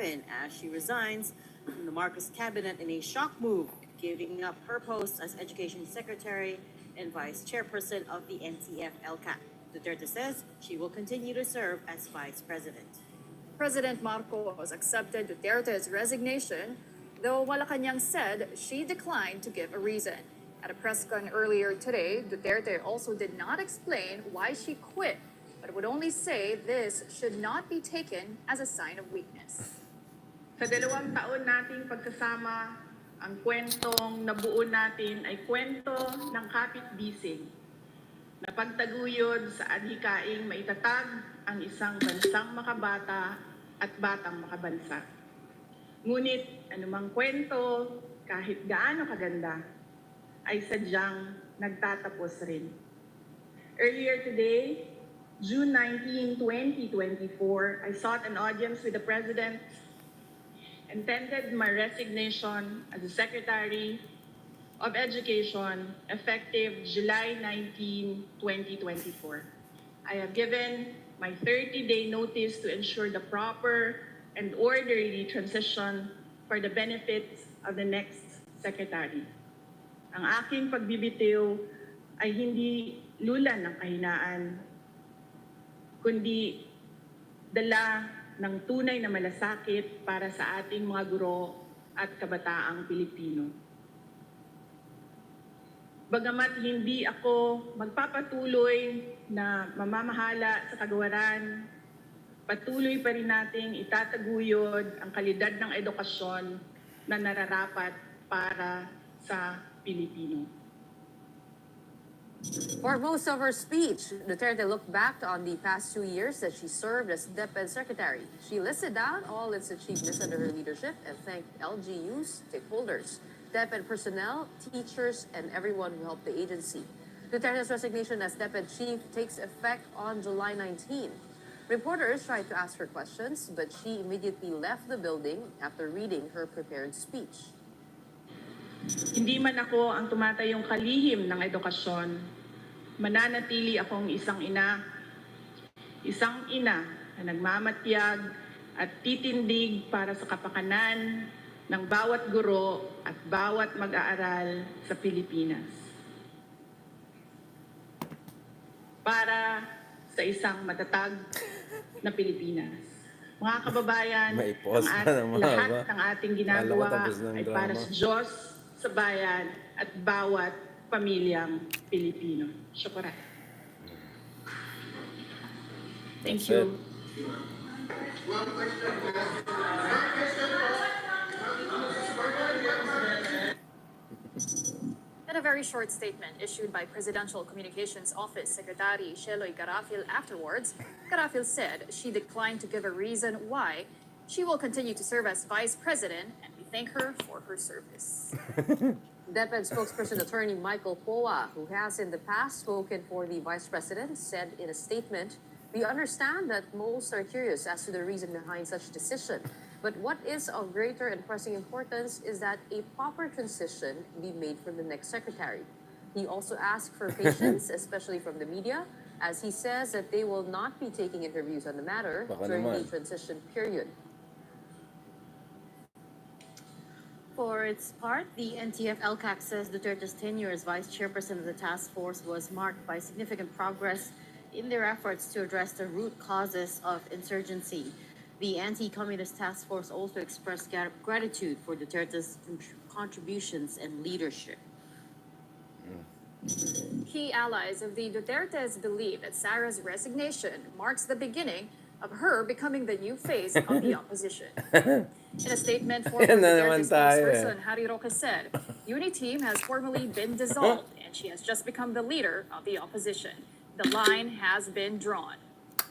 happen as she resigns from the Marcos cabinet in a shock move, giving up her post as Education Secretary and Vice Chairperson of the NTF-LCAC. Duterte says she will continue to serve as Vice President. President Marcos accepted Duterte's resignation, though Malacanang said she declined to give a reason. At a press con earlier today, Duterte also did not explain why she quit, but would only say this should not be taken as a sign of weakness. Sa 2 taon nating pagsasama, ang kwentong nabuo natin ay kwento ng kapit-bisig na pagtaguyod sa adhikaing maitatag ang isang bansang makabata at batang makabansa. Ngunit anumang kwento, kahit gaano kaganda, ay sadyang nagtatapos rin. Earlier today, June 19, 2024, I sought an audience with the President and tendered my resignation as the Secretary of Education effective July 19, 2024. I have given my 30-day notice to ensure the proper and orderly transition for the benefit of the next Secretary. Ang aking pagbibitiw ay hindi lulan ng kahinaan, kundi dala ng tunay na malasakit para sa ating mga guro at kabataang Pilipino. Bagamat hindi ako magpapatuloy na mamamahala sa kagawaran, patuloy pa rin nating itataguyod ang kalidad ng edukasyon na nararapat para sa Pilipino. For most of her speech, Duterte looked back on the past 2 years that she served as DepEd Secretary. She listed down all its achievements under her leadership and thanked LGU's stakeholders, DepEd personnel, teachers, and everyone who helped the agency. Duterte's resignation as DepEd Chief takes effect on July 19. Reporters tried to ask her questions, but she immediately left the building after reading her prepared speech. Hindi man ako ang tumatayong kalihim ng edukasyon, mananatili akong isang ina na nagmamatyag at titindig para sa kapakanan ng bawat guro at bawat mag-aaral sa Pilipinas. Para sa isang matatag na Pilipinas. Mga kababayan, lahat ng ating ginagawa ay para sa Diyos, sa bayan at bawat pamilyang Pilipino. Syukuran. Thank you. In a very short statement issued by Presidential Communications Office Secretary Sheloy Garafil afterwards, Garafil said she declined to give a reason why she will continue to serve as Vice President, and we thank her for her service. DepEd spokesperson attorney Michael Poa, who has in the past spoken for the Vice President, said in a statement, "We understand that most are curious as to the reason behind such decision. But what is of greater and pressing importance is that a proper transition be made from the next secretary." He also asked for patience, especially from the media, as he says that they will not be taking interviews on the matter during the transition period. For its part, the NTF-LCAC says Duterte's tenure as Vice Chairperson of the task force was marked by significant progress in their efforts to address the root causes of insurgency. The anti-communist task force also expressed gratitude for Duterte's contributions and leadership. Key allies of the Dutertes believe that Sara's resignation marks the beginning of her becoming the new face of the opposition. In a statement, former Duterte spokesperson Harry Roque said, "Unity team has formally been dissolved and she has just become the leader of the opposition. The line has been drawn."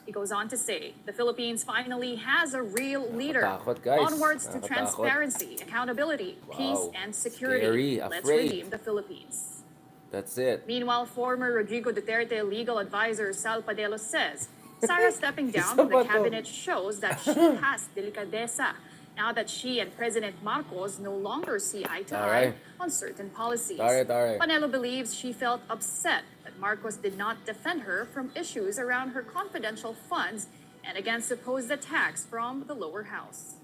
He goes on to say, "The Philippines finally has a real leader. Onwards to transparency, accountability, peace, and security. Scary, Let's afraid. redeem the Philippines." That's it. Meanwhile, former Rodrigo Duterte legal advisor Sal Padelo says Sara stepping down from the cabinet shows that she has delicadeza now that she and President Marcos no longer see eye to eye on certain policies. Panelo believes she felt upset that Marcos did not defend her from issues around her confidential funds and against supposed attacks from the lower house.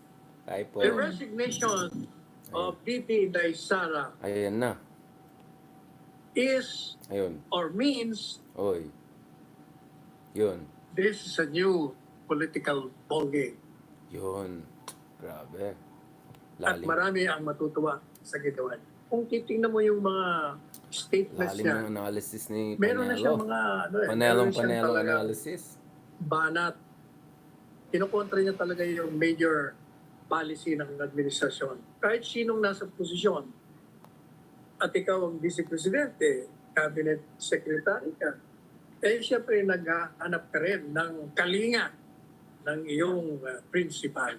Typo. The resignation of VP Sara Ayan na. is Ayun. or means Oy. Yun. this is a new political ballgame. Yun. Grabe. At Lalim. marami ang matutuwa sa ginawa niya. Kung titingnan mo yung mga statements Lalim niya, ng analysis ni meron na siyang Panelo. mga meron na siyang Panelong talagang analysis. banat. Kinukontra niya talaga yung major policy ng administrasyon. Kahit sinong nasa posisyon, at ikaw ang vice presidente, cabinet secretary ka, siyempre naghahanap ka rin ng kalinga ng iyong principal.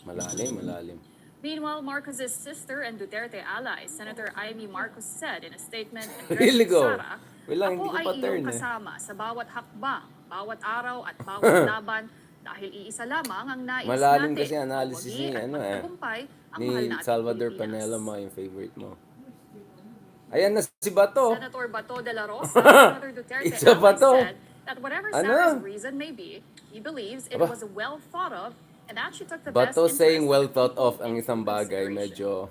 Malalim. Meanwhile, Marcos's sister and Duterte ally, Senator Amy Marcos, said in a statement Really addressing go. Sara, Wala, hindi "Ako ko ay pa iyong turn kasama sa bawat hakbang, bawat araw at bawat laban dahil iisa lamang ang nais Malalim natin, kasi analysis mawagi ni, at ano magtagumpay ang ni mahal nating Salvador Pilipinas." Panelo mo, yung favorite mo. Ayan na si Bato. Senator Bato de la Rosa, Senator Duterte Isa pa ally, to. said that whatever Ano? Sara's reason may be, he believes it Aba. was well thought of and that she took the Bato best saying interest well of the thought people of ang into isang bagay, consideration. medyo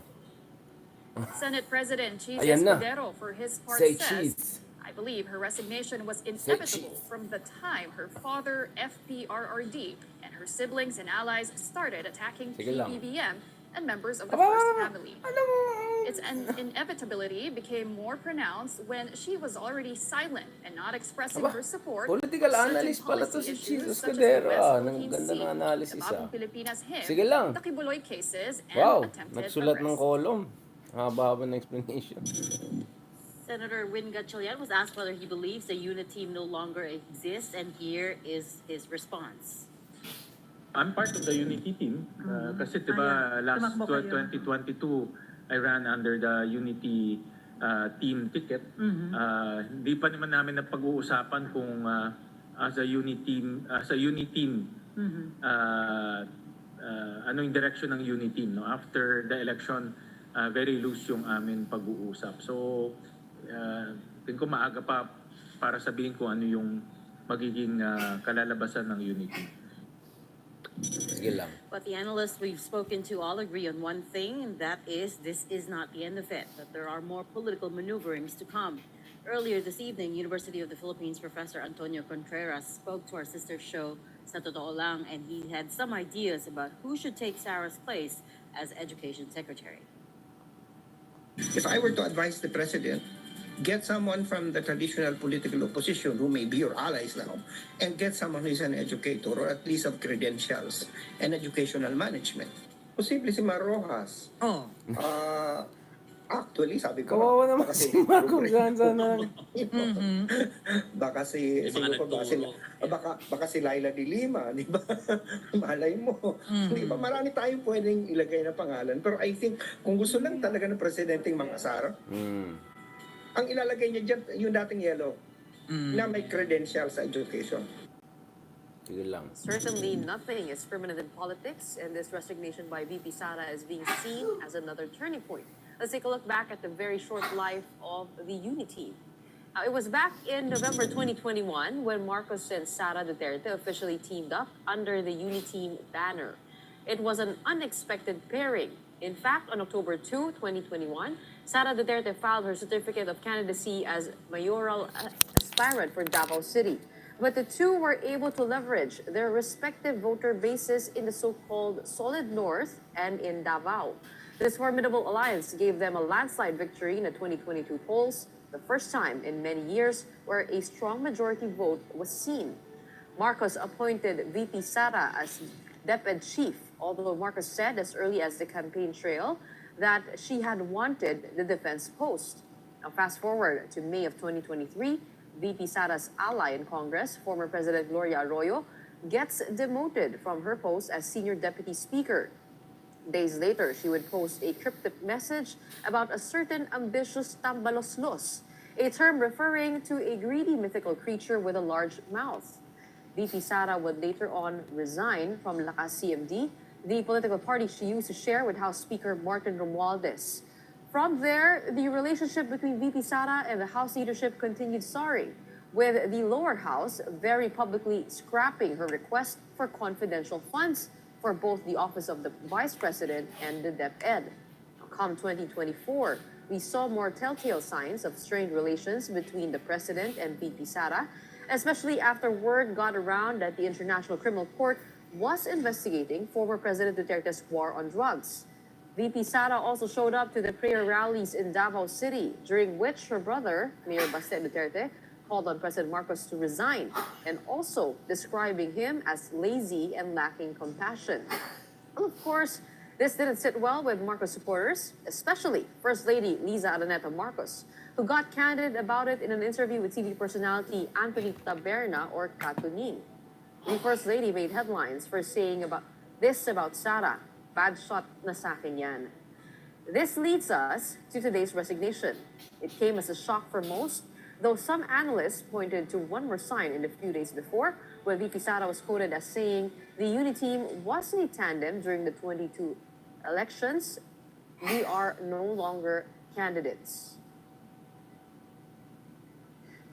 Senate President Cheese Ayan na. Escudero, for his part, Say says, cheese. "I believe her resignation was cheese. inevitable from the time her father, FPRRD, and her siblings and allies started attacking Sige lang. PBBM and members of the Aba, First Family. anong Its inevitability became more pronounced when she was already silent and not expressing Aba, her support political for certain analyst pala to policy si issues Jesus such as the Escudero. West Ang Philippine ganda ng Sea, analysis, the Bagong Pilipinas Hymn, Sige lang. the Kibuloy cases, and Wow, attempted nagsulat ng arrest. kolom. Haba-haba ng explanation. Senator Win Gatchalian was asked whether he believes the unit team no longer exists, and here is his response. I'm part of the Unity team kasi diba last 2022 I ran under the Unity team ticket. Hindi pa naman namin napag-uusapan kung as a unity team ano yung direction ng unity team, no? After the election very loose yung amin pag-uusap. So tingin ko maaga pa para sabihin ko ano yung magiging kalalabasan ng unity. Sige lang. But the analysts we've spoken to all agree on one thing, and that is this is not the end of it, that there are more political maneuverings to come. Earlier this evening, University of the Philippines professor Antonio Contreras spoke to our sister show, Sa Totoo Lang, and he had some ideas about who should take Sara's place as Education Secretary. If I were to advise the president, get someone from the traditional political opposition who may be your allies now, and get someone who is an educator or at least of credentials and educational management. Posible si Mar Rojas. Oh. Actually, sabi ko, Kawawa naman si Mar kung saan na. baka si sino pa ba sila? Baka si Laila de Lima, di ba? Malay mo. Di ba? Marami tayong pwedeng ilagay na pangalan. Pero I think kung gusto lang talaga ng presidenteng mga Sara, ang ilalagay niya dyan, yung dating yellow, na may credentials sa education. Sige lang. Certainly nothing is permanent in politics, and this resignation by VP Sara is being seen as another turning point. Let's take a look back at the very short life of the Unity. It was back in November 2021 when Marcos and Sara Duterte officially teamed up under the Unity banner. It was an unexpected pairing. In fact, on October 2, 2021, Sara Duterte filed her certificate of candidacy as mayoral aspirant for Davao City. But the two were able to leverage their respective voter bases in the so-called Solid North and in Davao. This formidable alliance gave them a landslide victory in the 2022 polls, the first time in many years where a strong majority vote was seen. Marcos appointed VP Sara as DepEd chief, although Marcos said as early as the campaign trail that she had wanted the defense post. Now fast forward to May of 2023, VP Sara's ally in Congress, former President Gloria Arroyo, gets demoted from her post as senior deputy speaker. Days later, she would post a cryptic message about a certain ambitious tambaloslos, a term referring to a greedy mythical creature with a large mouth. VP Sara would later on resign from Lakas CMD, the political party she used to share with House Speaker Martin Romualdez. From there, the relationship between VP Sara and the House leadership continued souring, with the lower house very publicly scrapping her request for confidential funds for both the office of the Vice President and the DepEd. Come 2024, we saw more telltale signs of strained relations between the President and VP Sara, especially after word got around that the International Criminal Court was investigating former President Duterte's war on drugs. VP Sara also showed up to the prayer rallies in Davao City, during which her brother, Mayor Baste Duterte, called on President Marcos to resign, and also describing him as lazy and lacking compassion. Well, of course, this didn't sit well with Marcos supporters, especially First Lady Liza Araneta Marcos, who got candid about it in an interview with TV personality Anthony Taberna or Katuning. The First Lady made headlines for saying about Sara, bad shot na sa akin yan. This leads us to today's resignation. It came as a shock for most, though some analysts pointed to one more sign in the few days before, where VP Sara was quoted as saying the Uni team was in a tandem during the 22 elections. We are no longer candidates.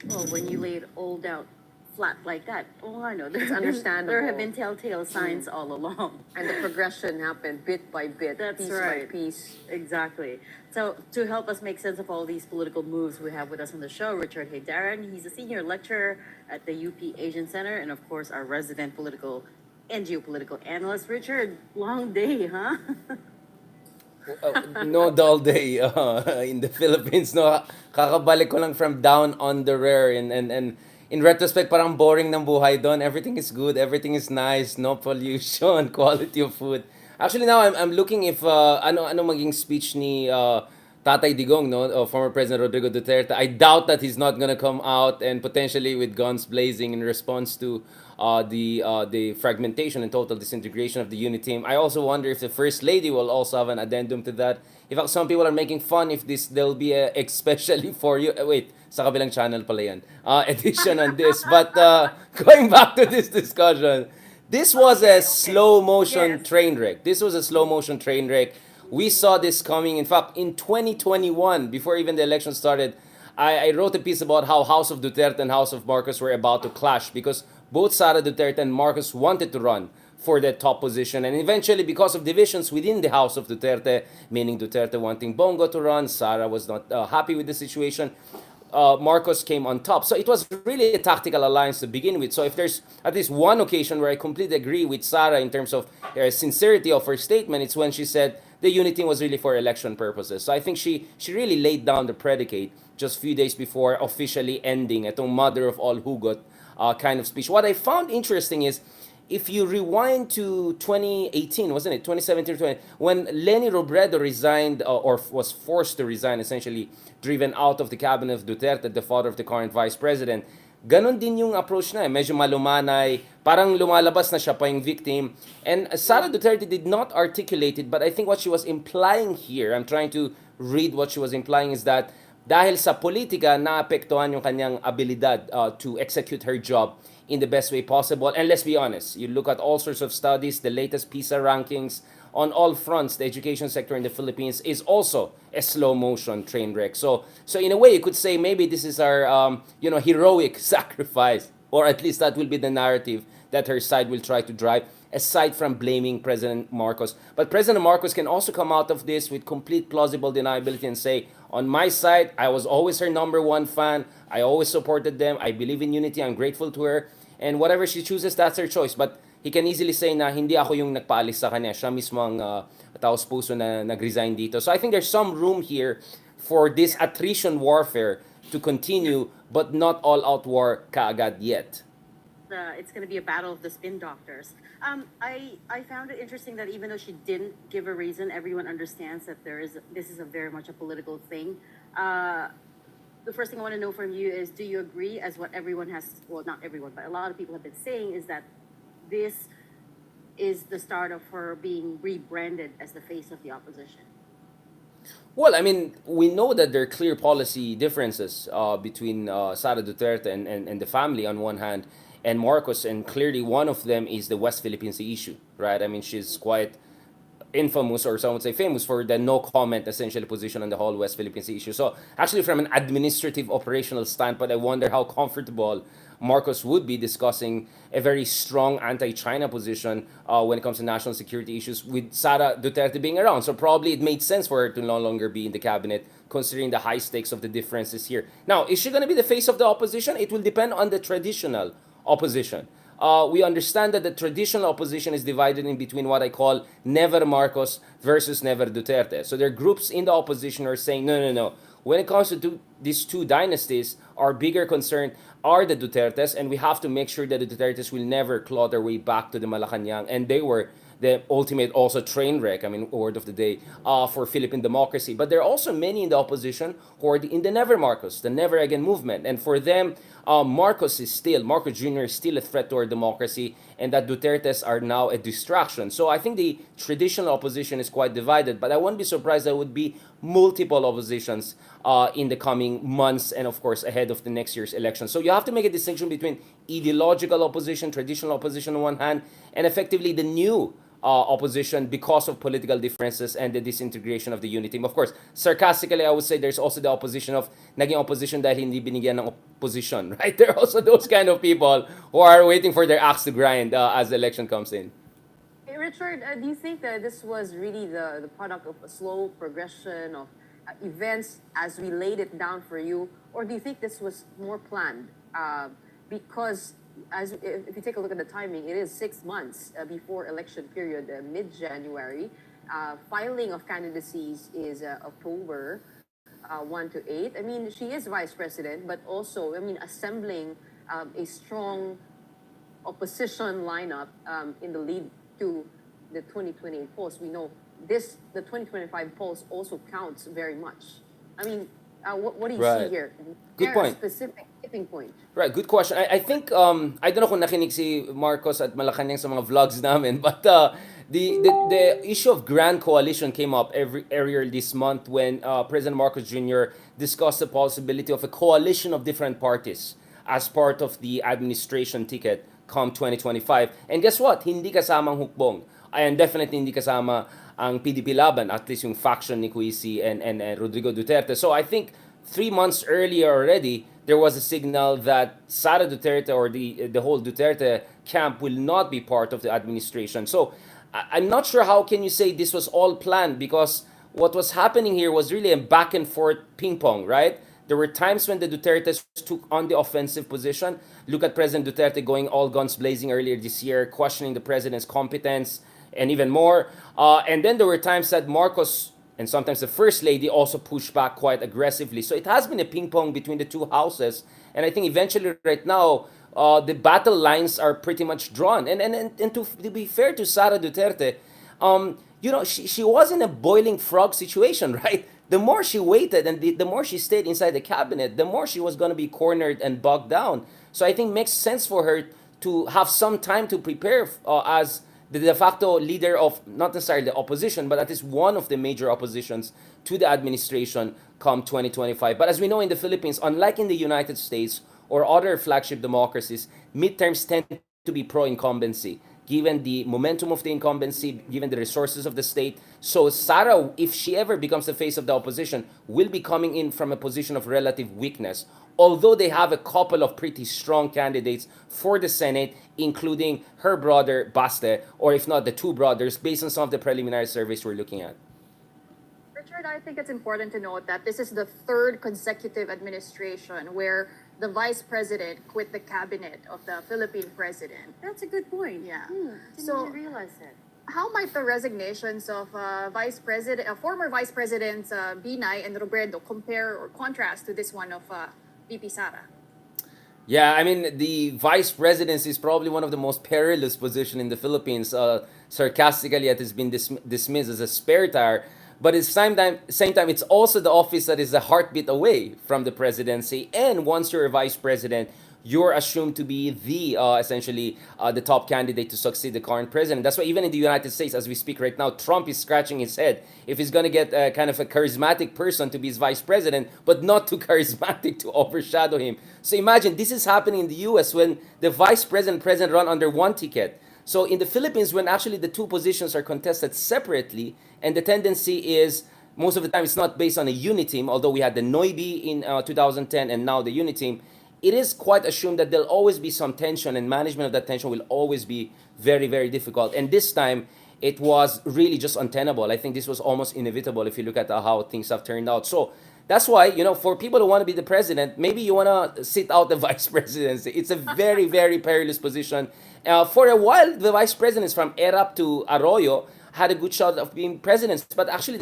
Well, when you lay it all down flat like that, oh, I know. It's understandable. There have been telltale signs all along. And the progression happened bit by bit, That's piece right. by piece. Exactly. So to help us make sense of all these political moves, we have with us on the show Richard Haydaran. He's a senior lecturer at the UP Asian Center, and of course our resident political and geopolitical analyst. Richard, long day, huh? No dull day in the Philippines. No, kakabalik ko lang from down on the rare, and in retrospect, parang boring ng buhay doon. Everything is good, everything is nice, no pollution, quality of food. Actually now I'm looking if ano maging speech ni Tatay Digong, no, former President Rodrigo Duterte. I doubt that he's not gonna come out and potentially with guns blazing in response to the fragmentation and total disintegration of the unit team. I also wonder if the First Lady will also have an addendum to that. In fact, some people are making fun if there'll be a especially for you. Wait, sa kabilang channel pala yan. Edition on this. But going back to this discussion, this was a slow motion Yes. train wreck. This was a slow motion train wreck. We saw this coming. In fact, in 2021, before even the election started, I wrote a piece about how House of Duterte and House of Marcos were about to clash because both Sara Duterte and Marcos wanted to run for the top position. And eventually, because of divisions within the House of Duterte, meaning Duterte wanting Bongo to run, Sara was not happy with the situation, Marcos came on top. So it was really a tactical alliance to begin with. So if there's at least one occasion where I completely agree with Sara in terms of sincerity of her statement, it's when she said the unity was really for election purposes. So I think she really laid down the predicate just a few days before officially ending itong mother of all hugot kind of speech. What I found interesting is if you rewind to 2018, wasn't it? 2017, 20, when Leni Robredo resigned or was forced to resign, essentially driven out of the cabinet of Duterte, the father of the current vice president, ganon din yung approach na eh. Medyo malumanay, parang lumalabas na siya pa yung victim. And Sara Duterte did not articulate it, but I think what she was implying here, I'm trying to read what she was implying, is that dahil sa politika, naapektuhan yung kanyang abilidad to execute her job in the best way possible. And let's be honest, you look at all sorts of studies, the latest PISA rankings, on all fronts, the education sector in the Philippines is also a slow motion train wreck. So in a way, you could say maybe this is our heroic sacrifice, or at least that will be the narrative that her side will try to drive, aside from blaming President Marcos. But President Marcos can also come out of this with complete plausible deniability and say, on my side, I was always her number one fan. I always supported them. I believe in unity. I'm grateful to her. And whatever she chooses, that's her choice. But he can easily say na hindi ako yung nagpaalis sa kanya. Siya mismo ang taos puso na nag-resign dito. So I think there's some room here for this attrition warfare to continue, but not all-out war kaagad yet. It's going to be a battle of the spin doctors. I found it interesting that even though she didn't give a reason, everyone understands that this is a very much a political thing. The first thing I want to know from you is, do you agree, as what everyone has, well, not everyone, but a lot of people have been saying, is that this is the start of her being rebranded as the face of the opposition? Well, I mean, we know that there are clear policy differences between Sara Duterte and the family on one hand, and Marcos, and clearly one of them is the West Philippine Sea issue, right? I mean, she's quite infamous, or some would say famous, for the no comment essentially position on the whole West Philippine Sea issue. So actually, from an administrative operational standpoint, I wonder how comfortable Marcos would be discussing a very strong anti-China position when it comes to national security issues with Sara Duterte being around. So probably it made sense for her to no longer be in the cabinet considering the high stakes of the differences here. Now, is she going to be the face of the opposition? It will depend on the traditional opposition. We understand that the traditional opposition is divided in between what I call Never Marcos versus Never Duterte. So there are groups in the opposition who are saying, no, no, no. When it comes to these two dynasties, our bigger concern are the Dutertes, and we have to make sure that the Dutertes will never claw their way back to the Malacanang. And they were the ultimate also train wreck, I mean, word of the day, for Philippine democracy. But there are also many in the opposition who are in the Never Marcos, the Never Again movement. And for them, Marcos Jr. is still a threat to our democracy, and that Dutertes are now a distraction. So I think the traditional opposition is quite divided, but I wouldn't be surprised there would be multiple oppositions in the coming months and, of course, ahead of the next year's election. So you have to make a distinction between ideological opposition, traditional opposition on one hand, and effectively the new opposition because of political differences and the disintegration of the unity team. Of course, sarcastically, I would say there's also the opposition of naging opposition dahil hindi binigyan ng opposition, right? There are also those kind of people who are waiting for their axe to grind as the election comes in. Hey, Richard, do you think that this was really the product of a slow progression of events as we laid it down for you? Or do you think this was more planned? Because if you take a look at the timing, it is 6 months before election period, mid-January. Filing of candidacies is October 1 to 8. I mean, she is vice president, but also, I mean, assembling a strong opposition lineup in the lead to the 2028 polls. We know the 2025 polls also counts very much. I mean, what do you Right. see here? Good There point. a specific tipping point? Right, good question. I think, I don't know kung nakinig si Marcos at Malacanang sa mga vlogs namin, but the issue of grand coalition came up earlier this month when President Marcos Jr. discussed the possibility of a coalition of different parties as part of the administration ticket come 2025. And guess what? Hindi kasama ang hukbong. And definitely hindi kasama ang PDP Laban, at least yung faction ni Cuisi and Rodrigo Duterte. So I think 3 months earlier already, there was a signal that Sara Duterte or the whole Duterte camp will not be part of the administration. So I'm not sure how can you say this was all planned, because what was happening here was really a back and forth ping pong, right? There were times when the Dutertes took on the offensive position. Look at President Duterte going all guns blazing earlier this year, questioning the president's competence and even more. And then there were times that Marcos and sometimes the First Lady also pushed back quite aggressively. So it has been a ping pong between the two houses. And I think eventually right now, the battle lines are pretty much drawn. And to be fair to Sara Duterte, she was in a boiling frog situation, right? The more she waited and the more she stayed inside the cabinet, the more she was going to be cornered and bogged down. So I think it makes sense for her to have some time to prepare as the de facto leader of not necessarily the opposition, but at least one of the major oppositions to the administration come 2025. But as we know in the Philippines, unlike in the United States or other flagship democracies, midterms tend to be pro-incumbency, given the momentum of the incumbency, given the resources of the state. So Sara, if she ever becomes the face of the opposition, will be coming in from a position of relative weakness. Although they have a couple of pretty strong candidates for the Senate, including her brother Baste, or if not the two brothers, based on some of the preliminary surveys we're looking at. Richard, I think it's important to note that this is the third consecutive administration where the vice president quit the cabinet of the Philippine president. That's a good point. Yeah. Didn't So- really realize that. How might the resignations of former vice presidents Binay and Robredo compare or contrast to this one of VP Sara? Yeah, I mean, the vice presidency is probably one of the most perilous positions in the Philippines. Sarcastically, it has been dismissed as a spare tire. But at the same time, it's also the office that is a heartbeat away from the presidency. And once you're a vice president, you're assumed to be essentially the top candidate to succeed the current president. That's why even in the United States, as we speak right now, Trump is scratching his head if he's going to get kind of a charismatic person to be his vice president, but not too charismatic to overshadow him. So imagine this is happening in the US when the vice president run under one ticket. So in the Philippines, when actually the two positions are contested separately, and the tendency is most of the time it's not based on a unity team, although we had the Noibi in 2010 and now the unity team, it is quite assumed that there'll always be some tension, and management of that tension will always be very, very difficult. And this time, it was really just untenable. I think this was almost inevitable if you look at how things have turned out. So that's why, for people who want to be the president, maybe you want to sit out the vice presidency. It's a very, very perilous position. For a while, the vice presidents from Erap to Arroyo had a good shot of being presidents, but actually,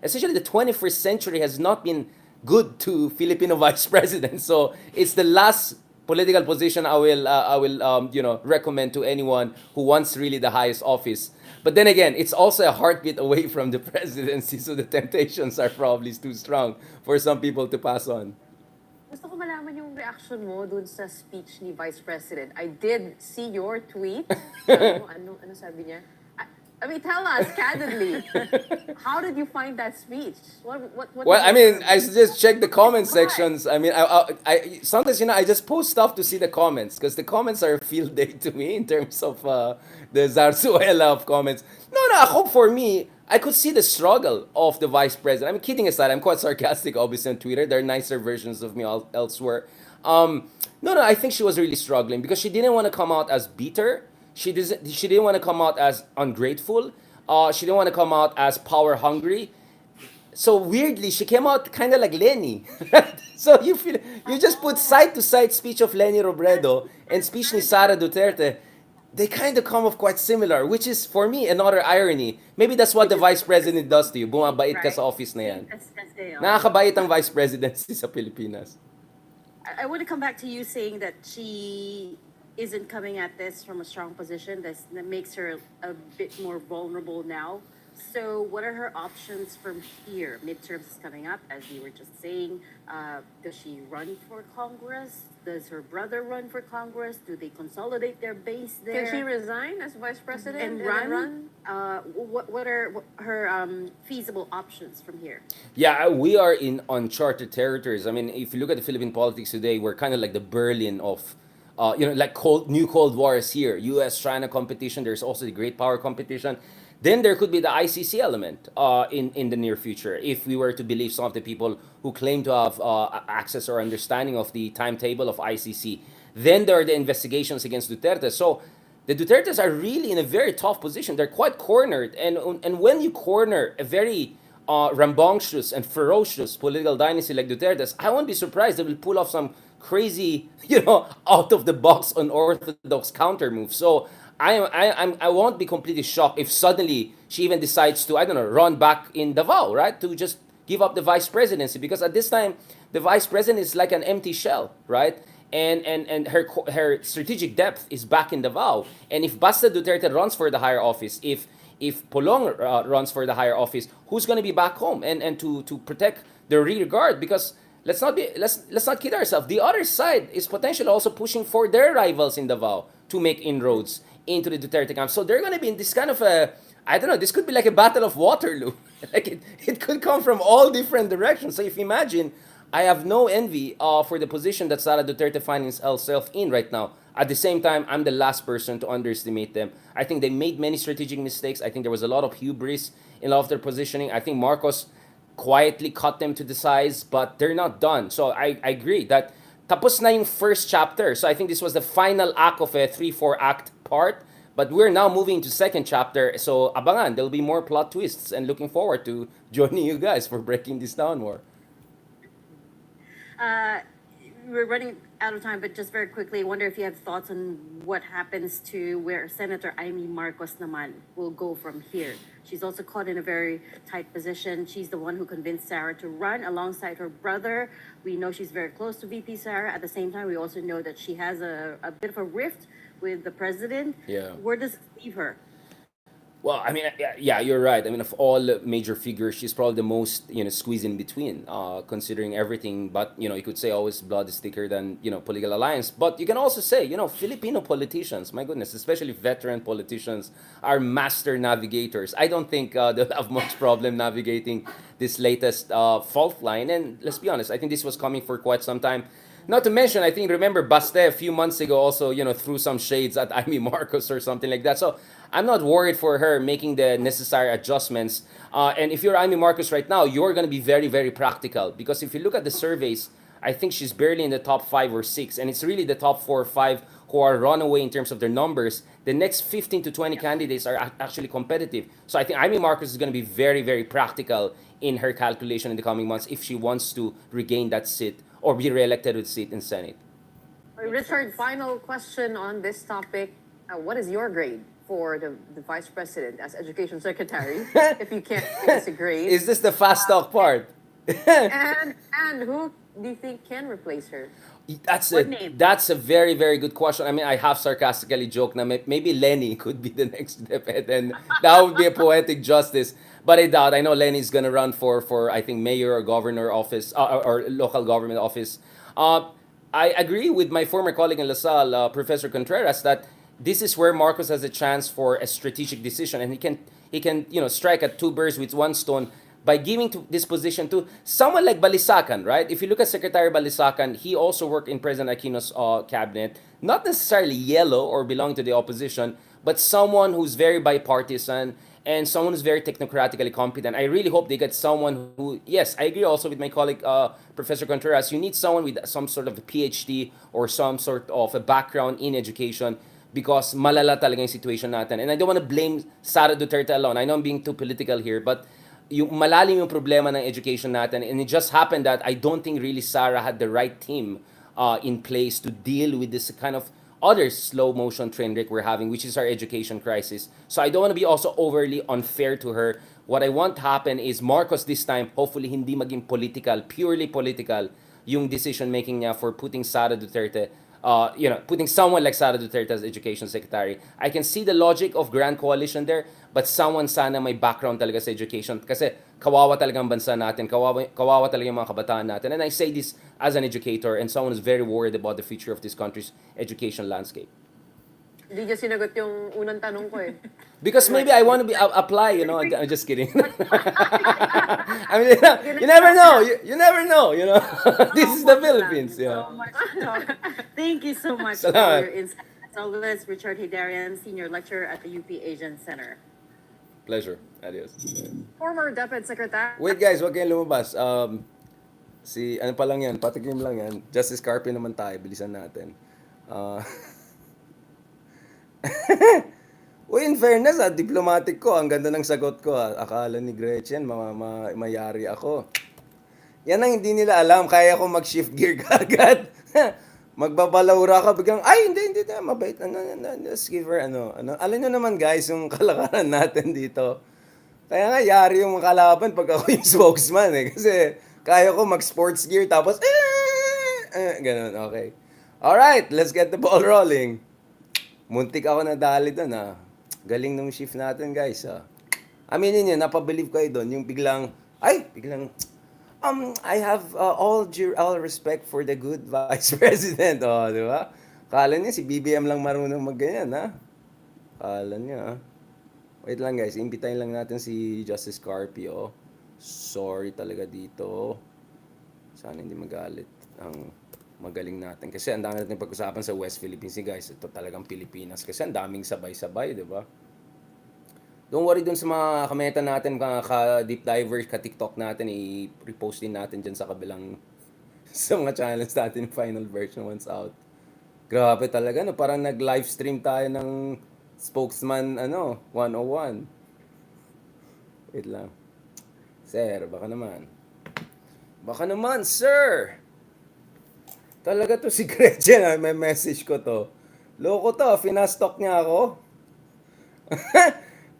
essentially, the 21st century has not been good to Filipino vice presidents. So it's the last political position I will recommend to anyone who wants really the highest office. But then again, it's also a heartbeat away from the presidency, so the temptations are probably too strong for some people to pass on. Gusto ko malaman yung reaction mo dun sa speech ni Vice President. I did see your tweet. Ano sabi niya? I mean, tell us candidly. How did you find that speech? What Well, I mean, I just check the comment sections. I mean, I sometimes I just post stuff to see the comments because the comments are a field day to me in terms of the zarzuela of comments. No, I hope for me, I could see the struggle of the vice president. I'm kidding aside. I'm quite sarcastic, obviously, on Twitter. There are nicer versions of me elsewhere. No, I think she was really struggling because she didn't want to come out as bitter. She didn't want to come out as ungrateful. She didn't want to come out as power hungry. So weirdly, she came out kind of like Lenny. So you just put side to side speech of Lenny Robredo and speech ni Sara Duterte. They kind of come off quite similar, which is for me another irony. Maybe that's what the vice president does to you. Bumabait ka sa office na yan. Nakakabait ang vice presidency sa Pilipinas. I want to come back to you saying that she isn't coming at this from a strong position. That makes her a bit more vulnerable now. So what are her options from here? Midterms is coming up, as you were just saying. Does she run for Congress? Does her brother run for Congress? Do they consolidate their base there? Can she resign as vice president and run? What are her feasible options from here? Yeah, we are in uncharted territories. I mean, if you look at the Philippine politics today, we're kind of like the Berlin of like new Cold War is here. U.S.-China competition. There's also the great power competition. Then there could be the ICC element in the near future, if we were to believe some of the people who claim to have access or understanding of the timetable of ICC. Then there are the investigations against Duterte. So the Dutertes are really in a very tough position. They're quite cornered. And when you corner a very rambunctious and ferocious political dynasty like Duterte's, I won't be surprised they will pull off some crazy, out of the box unorthodox counter move. So I won't be completely shocked if suddenly she even decides to, I don't know, run back in Davao, right? To just give up the vice presidency, because at this time the vice president is like an empty shell, right? And her strategic depth is back in Davao. And if Basta Duterte runs for the higher office, if Polong runs for the higher office, who's going to be back home and to protect the rear guard? Because let's not kid ourselves. The other side is potentially also pushing for their rivals in Davao to make inroads into the Duterte camp. So they're going to be in this kind of I don't know, this could be like a battle of Waterloo. Like it could come from all different directions. So if you imagine, I have no envy for the position that Sara Duterte finds herself in right now. At the same time, I'm the last person to underestimate them. I think they made many strategic mistakes. I think there was a lot of hubris in a lot of their positioning. I think Marcos quietly cut them to the size, but they're not done. So I agree that tapos na yung first chapter. So I think this was the final act of a 3-4 act part. But we're now moving to second chapter. So abangan, there'll be more plot twists, and looking forward to joining you guys for breaking this down more. We're running out of time, but just very quickly, I wonder if you have thoughts on what happens to where Senator Amy Marcos naman will go from here. She's also caught in a very tight position. She's the one who convinced Sara to run alongside her brother. We know she's very close to VP Sara. At the same time, we also know that she has a bit of a rift with the president. Yeah. Where does it leave her? Well, I mean, yeah, you're right. I mean, of all major figures, she's probably the most, squeezed in between, considering everything. But, you could say always blood is thicker than, political alliance. But you can also say, Filipino politicians, my goodness, especially veteran politicians, are master navigators. I don't think they'll have much problem navigating this latest fault line. And let's be honest, I think this was coming for quite some time. Not to mention, I think, remember, Baste a few months ago also, threw some shades at Amy Marcos or something like that. So I'm not worried for her making the necessary adjustments. And if you're Amy Marcos right now, you're going to be very, very practical. Because if you look at the surveys, I think she's barely in the top 5 or 6, and it's really the top 4 or 5 who are runaway in terms of their numbers. The next 15 to 20 candidates are actually competitive. So I think Amy Marcos is going to be very, very practical in her calculation in the coming months if she wants to regain that seat or be reelected with seat in Senate. Richard, final question on this topic. What is your grade for the vice president as education secretary? If you can't give us a grade. Is this the fast talk part? And who do you think can replace her? What name? That's a very, very good question. I mean, I have sarcastically joked na maybe Lenny could be the next DepEd, and that would be a poetic justice. But I doubt. I know Lenny's gonna run for I think mayor or governor office or local government office. I agree with my former colleague in LaSalle, Professor Contreras, that this is where Marcos has a chance for a strategic decision, and he can strike at two birds with one stone by giving to this position to someone like Balisacan, right? If you look at Secretary Balisacan, he also worked in President Aquino's cabinet, not necessarily yellow or belonging to the opposition, but someone who's very bipartisan and someone who's very technocratically competent. I really hope they get someone who, yes, I agree also with my colleague, Professor Contreras, you need someone with some sort of a PhD or some sort of a background in education because malala talaga yung situation natin. And I don't want to blame Sara Duterte alone. I know I'm being too political here, but yung malalim yung problema ng education natin, and it just happened that I don't think really Sara had the right team in place to deal with this kind of other slow motion train wreck we're having, which is our education crisis. So I don't want to be also overly unfair to her. What I want to happen is Marcos this time, hopefully hindi maging political, purely political, yung decision making niya for putting Sara Duterte, putting someone like Sara Duterte as education secretary. I can see the logic of grand coalition there, but someone sana may background talaga sa education kasi kawawa talaga ang bansa natin, kawawa talaga yung mga kabataan natin. And I say this as an educator and someone who's very worried about the future of this country's education landscape. Hindi niya sinagot yung unang tanong ko eh. Because maybe I want to apply, I'm just kidding. I mean, you never know. You never know, This is the Philippines, So much to talk. Thank you so much Salamat. for your insights. As always, Richard Hidarian, Senior Lecturer at the UP Asian Center. Pleasure. Adios. Former DepEd Secretary Wait guys, wag kayong lumabas. Ano pa lang yan, patikim lang yan. Justice Carpio naman tayo, bilisan natin. Uy, in fairness, diplomatic ko. Ang ganda ng sagot ko. Akala ni Gretchen, mayari ako. Yan ang hindi nila alam. Kaya ko mag-shift gear agad. Magbabalawra ka, biglang, ay, hindi, mabait. Let's give her, Alam nyo naman, guys, yung kalakaran natin dito. Kaya nga, yari yung kalaban pag ako yung spokesman, eh. Kasi, kaya ko mag-sports gear, tapos, ganun, okay. Alright, let's get the ball rolling. Muntik ako nadali doon, Galing nung shift natin, guys, Aminin nyo, napabilib kayo doon. Yung biglang, I have all respect for the good Vice President. Di ba? Kala niya si BBM lang marunong magganyan, Kala niya, Wait lang, guys. Imbitahin lang natin si Justice Carpio. Sorry talaga dito. Sana hindi magalit ang magaling natin. Kasi ang dami natin pag-usapan sa West Philippines, guys. Ito talagang Pilipinas. Kasi ang daming sabay-sabay, di ba? Don't worry dun sa mga kameta natin, mga ka-deep divers, ka-TikTok natin, i-repost din natin dyan sa kabilang sa mga channels natin, final version once out. Grabe talaga, parang nag-live stream tayo ng spokesman, 101. Wait lang. Sir, baka naman. Baka naman, sir! Talaga to si Gretchen, may message ko to. Loko to, finastock niya ako.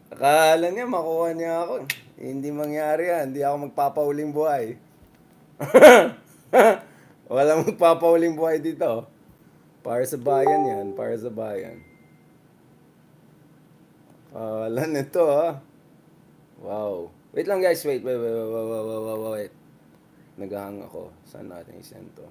Akala niya, makuha niya ako. Hindi mangyari yan. Hindi ako magpapauling buhay. Walang magpapauling buhay dito. Para sa bayan yan. Para sa bayan. Akala nito, Wow. Wait lang, guys. Wait. Naghahang ako. Saan natin isend to?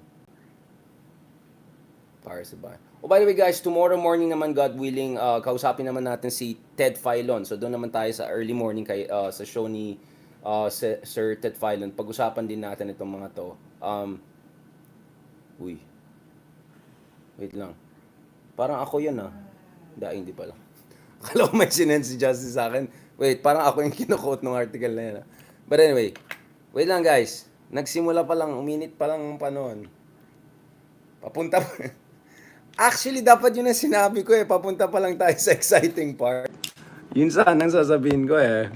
Para sa bayan. Oh, by the way, guys, tomorrow morning naman, God willing, kausapin naman natin si Ted Filon. So, doon naman tayo sa early morning sa show ni Sir Ted Filon. Pag-usapan din natin itong mga to. Wait lang. Parang ako yun, hindi pala. Akala ko may sinend si Justice sa akin. Wait, parang ako yung kinukote ng article na yan. But anyway, wait lang, guys. Nagsimula pa lang, uminit pa lang ang panahon. Papunta pa. Actually, dapat yun ang sinabi ko eh. Papunta pa lang tayo sa exciting part. Yun sana ang sasabihin ko eh.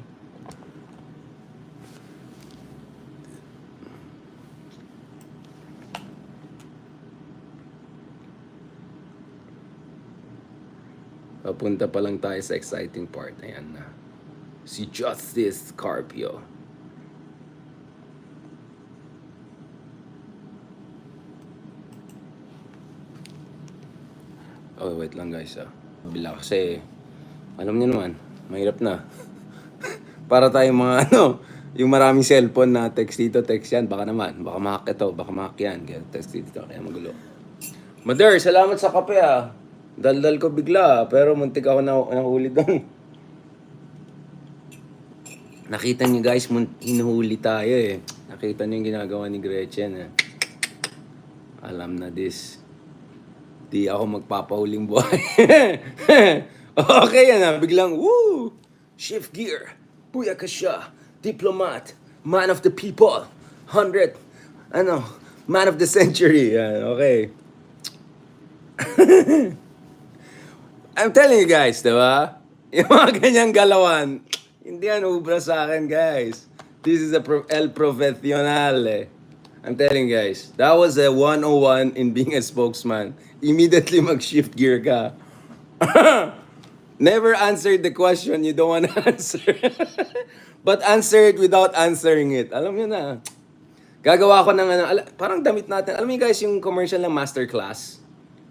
Papunta pa lang tayo sa exciting part. Ayan na. Si Justice Carpio. Oh, wait lang guys Bila kasi, alam niyo naman, mahirap na. Para tayong mga yung maraming cellphone na text dito, text yan, baka ma-hack ito, baka ma-hack yan, kaya text dito, kaya magulo. Mother, salamat sa kape Daldal ko bigla pero muntik ako nahuli doon. Nakita niyo guys, hinuhuli tayo eh. Nakita niyo yung ginagawa ni Gretchen eh. Alam na this. Di ako magpapahuling buhay. Okay yan biglang, woo! Shift gear. Puya ka siya. Diplomat. Man of the people. 100. Man of the century. Yan, okay. I'm telling you guys, diba? Yung mga ganyang galawan, hindi yan ubra sa akin, guys. This is el profesional eh. I'm telling you guys, that was a 101 in being a spokesman. Immediately mag-shift gear ka. Never answered the question you don't want to answer. But answer it without answering it. Alam niyo na. Gagawa ko ng parang damit natin. Alam niyo guys, yung commercial ng masterclass.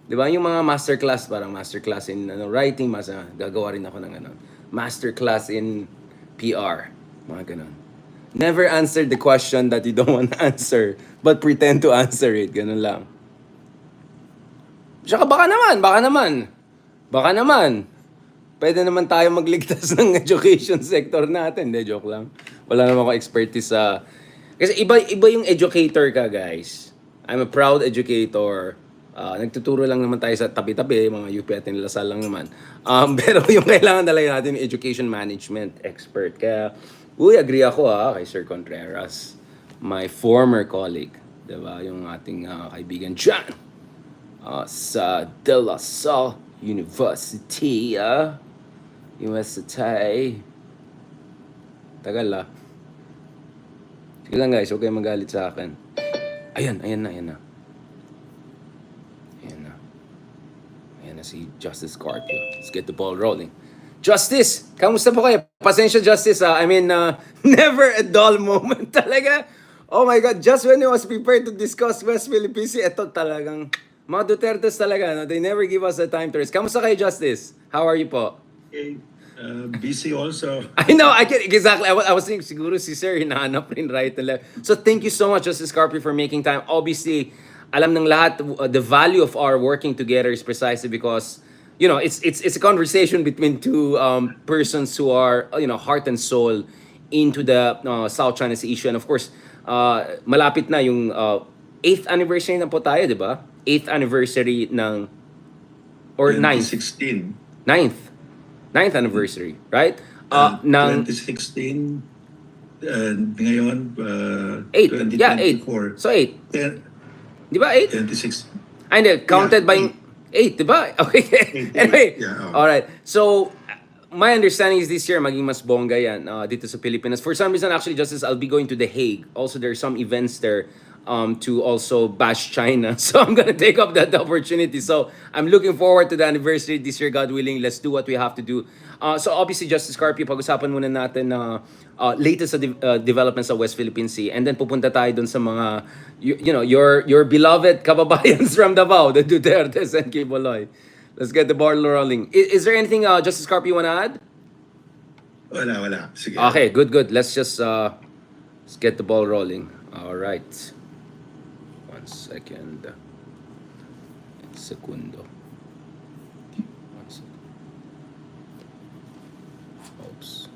Di ba? Yung mga masterclass, parang masterclass in writing, gagawa rin ako ng masterclass in PR. Mga ganun. Never answer the question that you don't want to answer, but pretend to answer it. Ganun lang. Tsaka baka naman. Pwede naman tayo magligtas ng education sector natin. Hindi, joke lang. Wala naman ako expertise sa... Kasi iba yung educator ka, guys. I'm a proud educator. Nagtuturo lang naman tayo sa tabi-tabi, mga UP at Lasal lang naman. Pero yung kailangan talaga natin yung education management expert. Kaya, agree ako kay Sir Contreras, my former colleague. Diba? Yung ating kaibigan dyan sa De La Salle University. University. Tagal Sige lang guys, huwag kayong magalit sa akin. Ayan na. Si Justice Carpio. Let's get the ball rolling. Justice! Kamusta po kayo? Pasensya, Justice. Never a dull moment talaga. Oh my God, just when I was prepared to discuss West Philippine Sea, ito talagang, mga Dutertes talaga, they never give us a time to rest. Kamusta kayo, Justice? How are you po? Busy also. I know, exactly. I was thinking, siguro si Sir, hinahanap rin right and left. So thank you so much, Justice Carpio, for making time. Obviously, alam ng lahat, the value of our working together is precisely because, it's a conversation between two persons who are, heart and soul into the South China Sea issue. And of course, malapit na yung 8th anniversary na po tayo, di ba? 8th anniversary ng, or 9th? 2016. 9th anniversary, right? 2016, ngayon, 8, yeah, 8. 2024. So 8. Di ba 8? 26. Hindi, counted by 8, di ba? Okay. Anyway, Yeah, alright. So, my understanding is this year, maging mas bongga yan dito sa Pilipinas. For some reason, actually, Justice, I'll be going to The Hague. Also, there are some events there to also bash China. So, I'm gonna take up that opportunity. So, I'm looking forward to the anniversary this year, God willing. Let's do what we have to do. So, obviously, Justice Carpio, pag-usapan muna natin latest developments sa West Philippine Sea. And then, pupunta tayo dun sa mga, your beloved kababayans from Davao, the Dutertes and Quiboloy. Let's get the ball rolling. Is there anything, Justice Carpio, you wanna add? Wala. Sige. Okay, good. Let's just let's get the ball rolling. All right. 1 second. Segundo. 1 second. Oops.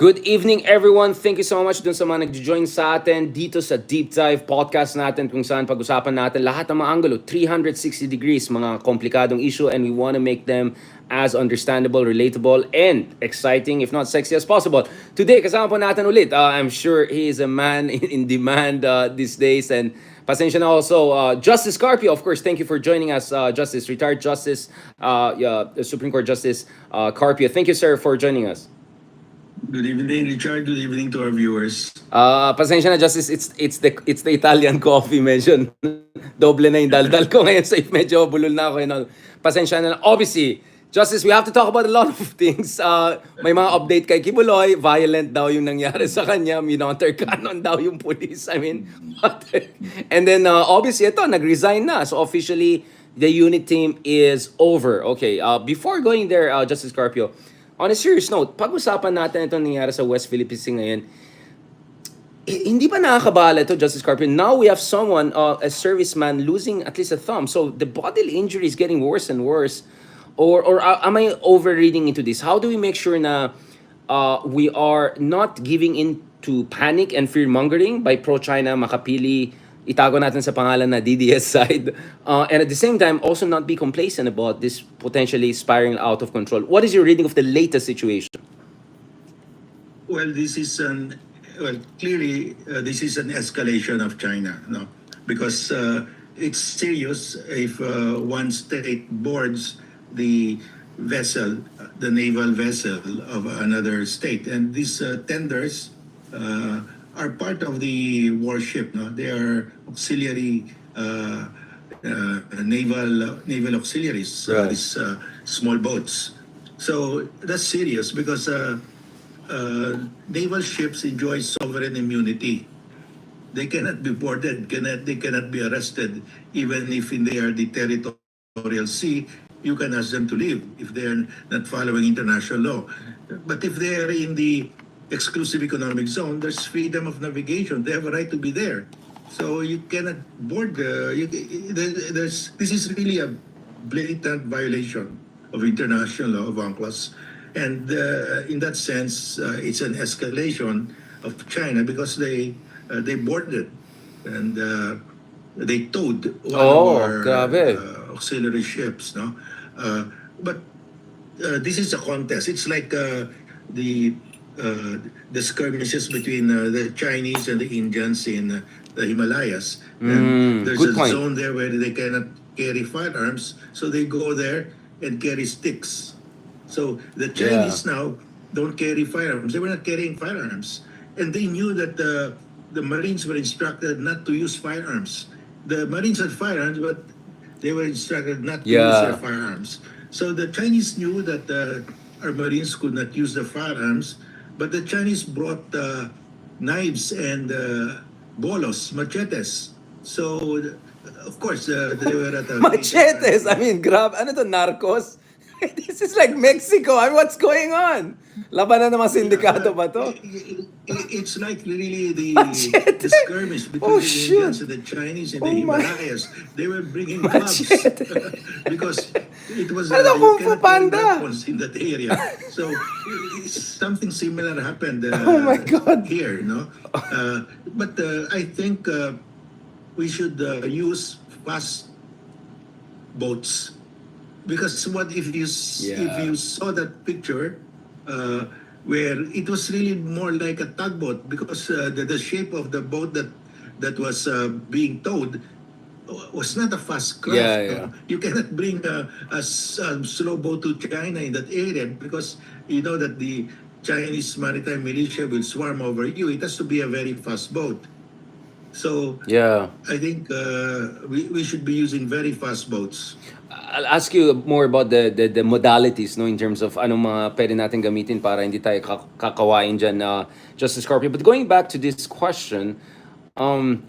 Good evening, everyone. Thank you so much dun sa mga nag-join sa atin dito sa Deep Dive podcast natin kung saan pag-usapan natin lahat ng mga angulo, 360 degrees, mga komplikadong issue, and we want to make them as understandable, relatable, and exciting, if not sexy as possible. Today, kasama po natin ulit. I'm sure he is a man in demand these days, and pasensya na also, Justice Carpio, of course, thank you for joining us, Justice, retired Justice, Supreme Court Justice Carpio. Thank you, sir, for joining us. Good evening, Richard. Good evening to our viewers. Pasensya na, Justice, it's the Italian coffee, medyo doble na yung daldal ko ngayon, so if medyo bulol na ako, you know, pasensya na. Obviously, Justice, we have to talk about a lot of things. May mga update kay Kibuloy, violent daw yung nangyari sa kanya, minonter canon daw yung police. I mean, what the- and then obviously ito, nag-resign na. So officially, the unit team is over. Okay, before going there, Justice Carpio, on a serious note, pag-usapan natin itong nangyari sa West Philippines ngayon, hindi ba nakakabala ito, Justice Carpio? Now we have someone, a serviceman, losing at least a thumb. So the bodily injury is getting worse and worse. Or am I overreading into this? How do we make sure na we are not giving in to panic and fear-mongering by pro-China, makapili, itago natin sa pangalan na DDS side, and at the same time, also not be complacent about this potentially spiraling out of control? What is your reading of the latest situation? Well, clearly, this is an escalation of China, no? Because it's serious if one state boards the vessel, the naval vessel of another state. And these tenders are part of the warship, no? They are auxiliary naval auxiliaries, Right. these small boats. So that's serious because naval ships enjoy sovereign immunity. They cannot be boarded, they cannot be arrested, even if they are the territorial sea. You can ask them to leave if they are not following international law. But if they are in the exclusive economic zone, there's freedom of navigation. They have a right to be there. So you cannot board. This is really a blatant violation of international law of UNCLOS. And in that sense, it's an escalation of China because they boarded and they towed one Oh, of our grabe. auxiliary ships. No, but this is a contest. It's like the skirmishes between the Chinese and the Indians in the Himalayas. And there's good a point. zone there where they cannot carry firearms, so they go there and carry sticks. So the Chinese now don't carry firearms. They were not carrying firearms, and they knew that the Marines were instructed not to use firearms. The Marines had firearms, but they were instructed not to use their firearms. So the Chinese knew that our Marines could not use the firearms, but the Chinese brought knives and bolos, machetes. So, of course, they were at a Machetes! I mean, grab, ano to, narcos? This is like Mexico. I mean, what's going on? Labanan ng mga sindikato ba to? It's like really the Machete. skirmish between Oh, the shit. Indians and the Chinese in the Oh, my. Himalayas. They were bringing clubs Machete. because it was Ano, Kung you Fu cannot carry Panda? weapons in that area. So something similar happened Oh, my God. here, no? But I think we should use fast boats. Because what if you if you saw that picture where it was really more like a tugboat because the shape of the boat that was being towed was not a fast craft. Yeah. You cannot bring a slow boat to China in that area because you know that the Chinese maritime militia will swarm over you. It has to be a very fast boat. So Yeah. I think we should be using very fast boats. I'll ask you more about the modalities, no, in terms of anong mga pwede natin gamitin para hindi tayo kakawain dyan, Justice Scorpio. But going back to this question,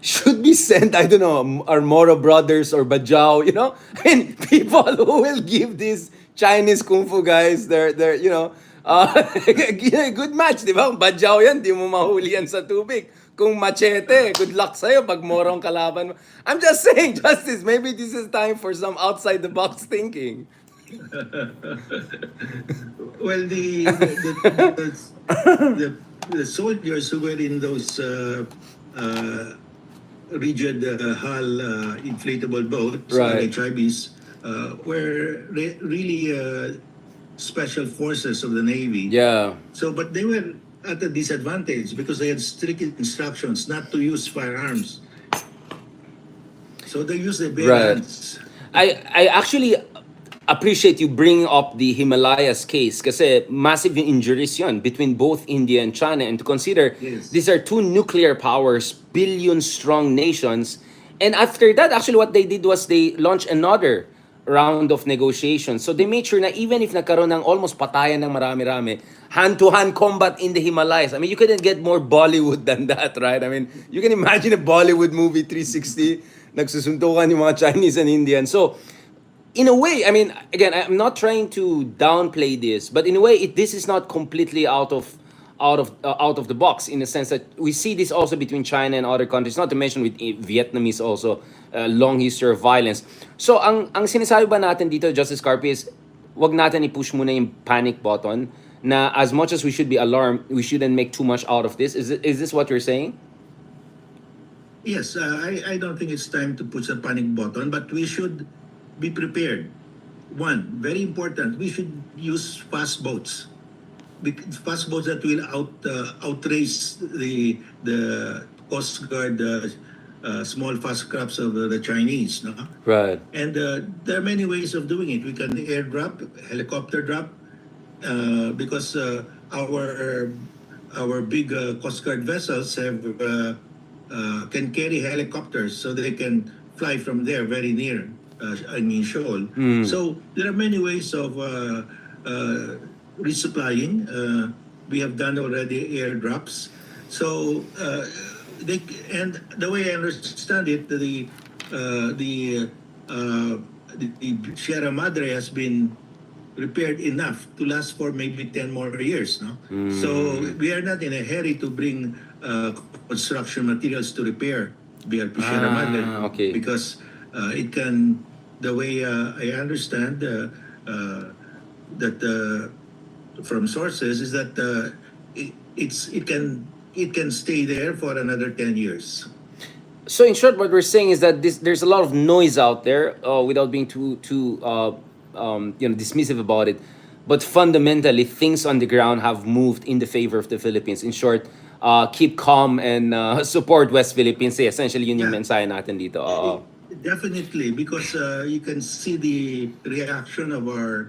should we send, I don't know, our Moro brothers or Bajau, you know? I mean, people who will give these Chinese Kung Fu guys their you know, good match, di ba? Bajau yan, di mo mahuli yan sa tubig. Kung machete, good luck sa'yo pag morong kalaban mo. I'm just saying, Justice, maybe this is time for some outside-the-box thinking. Well, the soldiers who were in those uh, rigid hull inflatable boats, Right. RHIBs, were really special forces of the Navy. Yeah. So, but they were at a disadvantage because they had strict instructions not to use firearms. So they used their bare Right. hands. I actually appreciate you bringing up the Himalayas case kasi massive yung injuries yun between both India and China, and to consider Yes. these are two nuclear powers, billion strong nations, and after that actually what they did was they launched another round of negotiations. So they made sure na even if nagkaroon ng almost patayan ng marami-rami, hand-to-hand combat in the Himalayas. I mean, you couldn't get more Bollywood than that, right? I mean, you can imagine a Bollywood movie 360, nagsusuntukan yung mga Chinese and Indians. So, in a way, I mean, again, I'm not trying to downplay this, but in a way, this is not completely out of the box in the sense that we see this also between China and other countries. Not to mention with Vietnamese also long history of violence. So, ang sinasabi ba natin dito, Justice Carpi, is wag natin i-push muna yung panic button. Na as much as we should be alarmed, we shouldn't make too much out of this. Is this what you're saying? Yes, I don't think it's time to push a panic button, but we should be prepared. One, very important, we should use fast boats. Fast boats that will outrace the Coast Guard small fast crafts of the Chinese. No? Right. And there are many ways of doing it. We can airdrop, helicopter drop, because our big Coast Guard vessels have can carry helicopters, so they can fly from there very near. Shoal. So there are many ways of resupplying. We have done already airdrops. So and the way I understand it, the Sierra Madre has been repaired enough to last for maybe 10 more years. No? So we are not in a hurry to bring construction materials to repair BRP Sierra Madre. Okay. Because it can, the way I understand that from sources is that it can stay there for another 10 years. So in short, what we're saying is that there's a lot of noise out there, without being too dismissive about it. But fundamentally, things on the ground have moved in the favor of the Philippines. In short, keep calm and support West Philippines. Essentially, yun yung Yeah. mensahe natin dito. Definitely, because you can see the reaction of our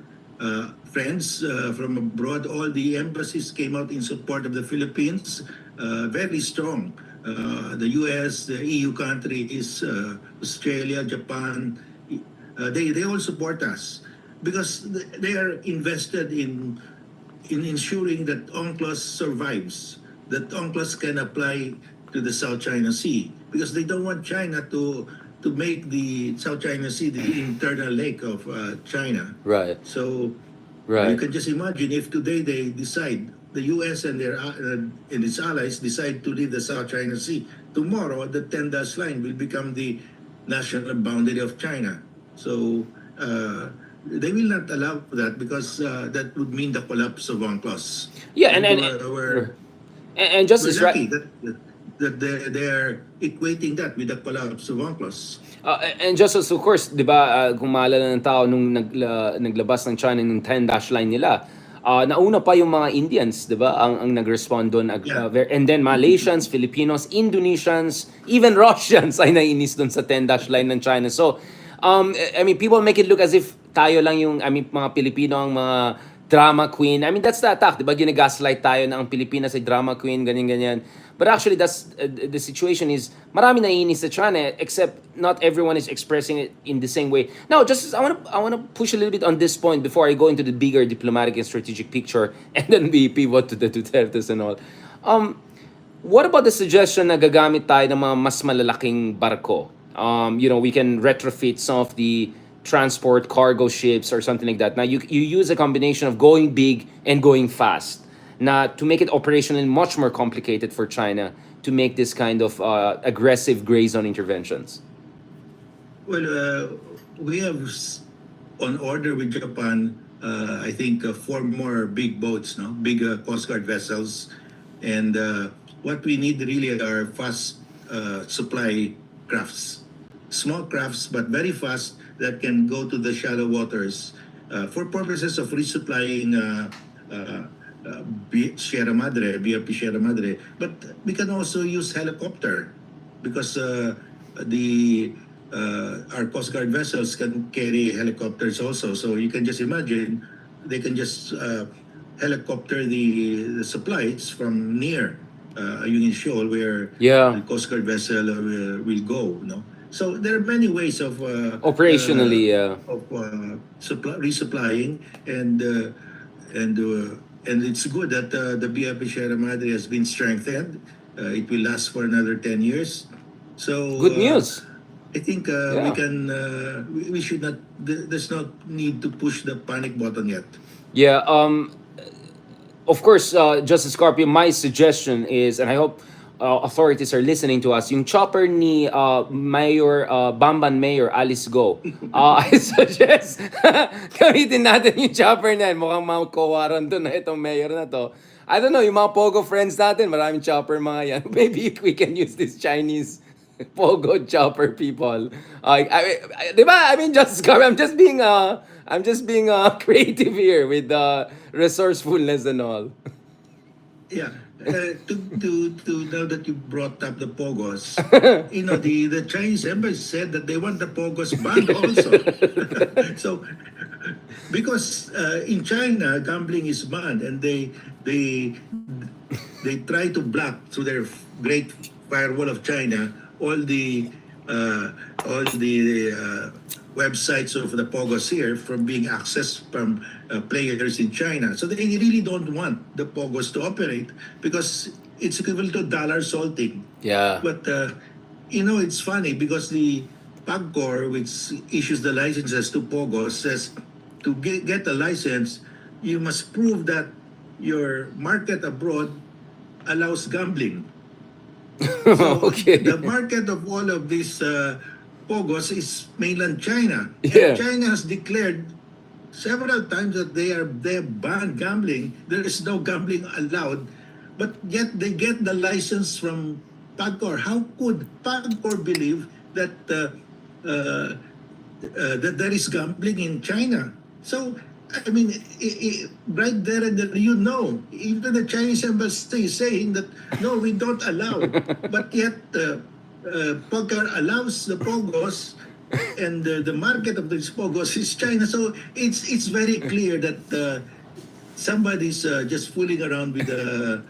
friends from abroad. All the embassies came out in support of the Philippines, very strong. The US, the EU countries, Australia, Japan, they all support us because they are invested in ensuring that UNCLOS survives, that UNCLOS can apply to the South China Sea, because they don't want China to make the South China Sea the internal lake of China. Right. So Right. you can just imagine if today they decide, the U.S. and its allies decide to leave the South China Sea, tomorrow the 10-dash line will become the national boundary of China. So they will not allow that because that would mean the collapse of UNCLOS. Yeah, and just We're as lucky that they're equating that with the collapse of UNCLOS. And just as of course, 'di ba, kung maalala ng tao nung naglabas ng China ng 10-dash line nila, nauna pa yung mga Indians, 'di ba, ang nag-respond doon, and then Malaysians, Filipinos, Indonesians, even Russians ay nainis doon sa 10-dash line ng China. So, I mean, people make it look as if tayo lang yung, I mean, mga Pilipino ang mga drama queen. I mean, that's the attack, 'di ba? Ginagaslight tayo na ang Pilipinas ay drama queen, ganyan-ganyan. But actually, that's the situation is marami naiinis sa China, except not everyone is expressing it in the same way. Now, just I want to push a little bit on this point before I go into the bigger diplomatic and strategic picture, and then we pivot to the Dutertes and all. What about the suggestion na gagamit tayo ng mga mas malalaking barko? We can retrofit some of the transport cargo ships or something like that. Now, you use a combination of going big and going fast. Na to make it operationally much more complicated for China to make this kind of aggressive gray zone interventions. Well, we have on order with Japan, I think 4 more big boats, no, big Coast Guard vessels, and what we need really are fast supply crafts, small crafts but very fast that can go to the shallow waters for purposes of resupplying uh, Sierra Madre, BRP Sierra Madre. But we can also use helicopter because the our Coast Guard vessels can carry helicopters also. So you can just imagine they can just helicopter the supplies from near Union Shoal where Yeah. the Coast Guard vessel will go. No, so there are many ways of Operationally, yeah. resupplying and and it's good that the BFP Sierra Madre has been strengthened. It will last for another 10 years. So Good news. I think we Yeah. can we should not there's no need to push the panic button yet. Yeah. Of course, Justice Scorpio, my suggestion is, and I hope authorities are listening to us, yung chopper ni Mayor, Bamban Mayor Alice Go, I suggest gamitin natin yung chopper na yan. Mukhang mga kawaran doon na itong mayor na to. I don't know, yung mga Pogo friends natin, maraming chopper mga yan. Maybe we can use this Chinese Pogo chopper people. Di ba? I mean, Justice Scorpio, I'm just being creative here with resourcefulness and all. Yeah. To now that you brought up the pogos, you know the Chinese embassy said that they want the pogos banned also. So because in China gambling is banned and they try to block through their great firewall of China all the websites of the pogos here from being accessed from players in China. So they really don't want the pogos to operate because it's equivalent to dollar salting. Yeah. But you know, it's funny because the PAGCOR, which issues the licenses to pogos, says to get a license, you must prove that your market abroad allows gambling. So Okay. the market of all of these pogos is mainland China. Yeah. And China has declared several times that they have banned gambling. There is no gambling allowed, but yet they get the license from PAGCOR. How could PAGCOR believe that that there is gambling in China? So I mean, right there and then, you know, even the Chinese embassy is saying that no, we don't allow, but yet PAGCOR allows the pogos, and the market of these pogos is China. So it's very clear that somebody's just fooling around with the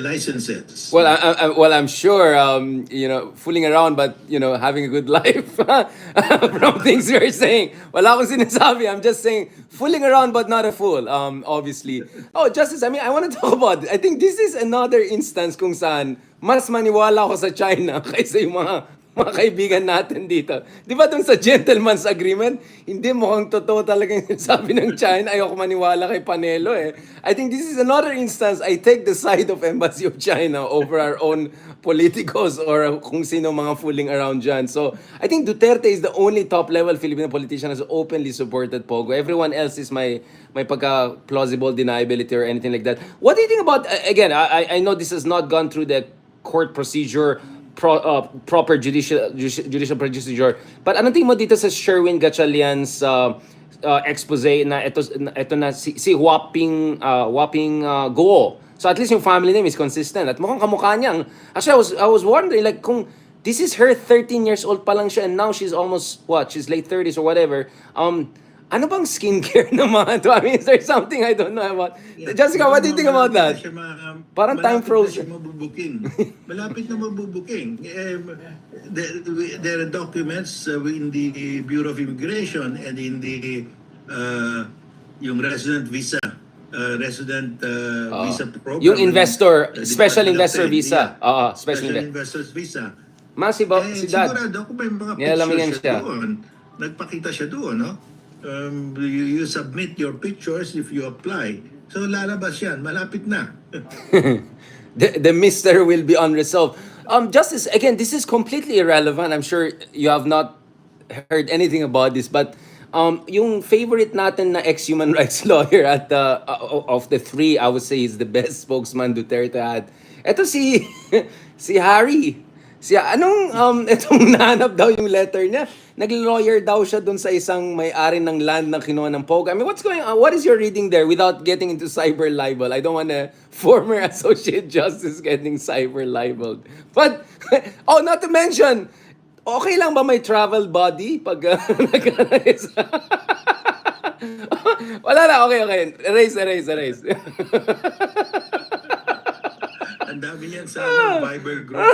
licenses. Well, well, I'm sure, fooling around, but, having a good life from things you're saying. Wala akong sinasabi. I'm just saying, fooling around, but not a fool, obviously. Oh, Justice, I mean, I want to talk about, I think this is another instance kung saan mas maniwala ako sa China kaysa yung mga kaibigan natin dito. Di ba dun sa gentleman's agreement, hindi mukhang totoo talaga yung sabi ng China. Ayoko maniwala kay Panelo eh. I think this is another instance, I take the side of Embassy of China over our own politicos or kung sino mga fooling around dyan. So, I think Duterte is the only top-level Filipino politician who has openly supported Pogo. Everyone else is may pagka-plausible deniability or anything like that. What do you think about, again, I know this has not gone through the court procedure, proper judicial procedure. But anong tingin mo dito sa Sherwin Gatchalian's expose na ito na si Waping Go. So at least yung family name is consistent at mukhang kamukha niyang. Actually, I was wondering like kung this is her 13 years old pa lang siya and now she's almost she's late 30s or whatever. Ano bang skincare ng mga to? I mean, is there something I don't know about? Yeah. Jessica, what do you think about that? Parang time frozen. Malapit na mabubuking. There are documents in the Bureau of Immigration and in the yung resident visa visa program. Yung investor, special Department of investor Trade, visa. yeah. Special Investors visa. Si Dad. Sigurado ako may mga Nilalamingan pictures siya. siya doon. Nagpakita siya doon, no? You submit your pictures if you apply. So lalabas yan, malapit na. The mystery will be unresolved. Justice, again, this is completely irrelevant. I'm sure you have not heard anything about this, but Yung favorite natin na ex-human rights lawyer at of the three, I would say is the best spokesman Duterte had. Ito si si Harry. Anong etong nahanap daw yung letter niya. Nag-lawyer daw siya dun sa isang may-ari ng land na kinuha ng Pogue. I mean, what's going on? What is your reading there without getting into cyber libel? I don't want a former associate justice getting cyber libeled. But, oh, not to mention, okay lang ba may travel body pag wala na, okay. Erase. Ang dami yan sa Viber group.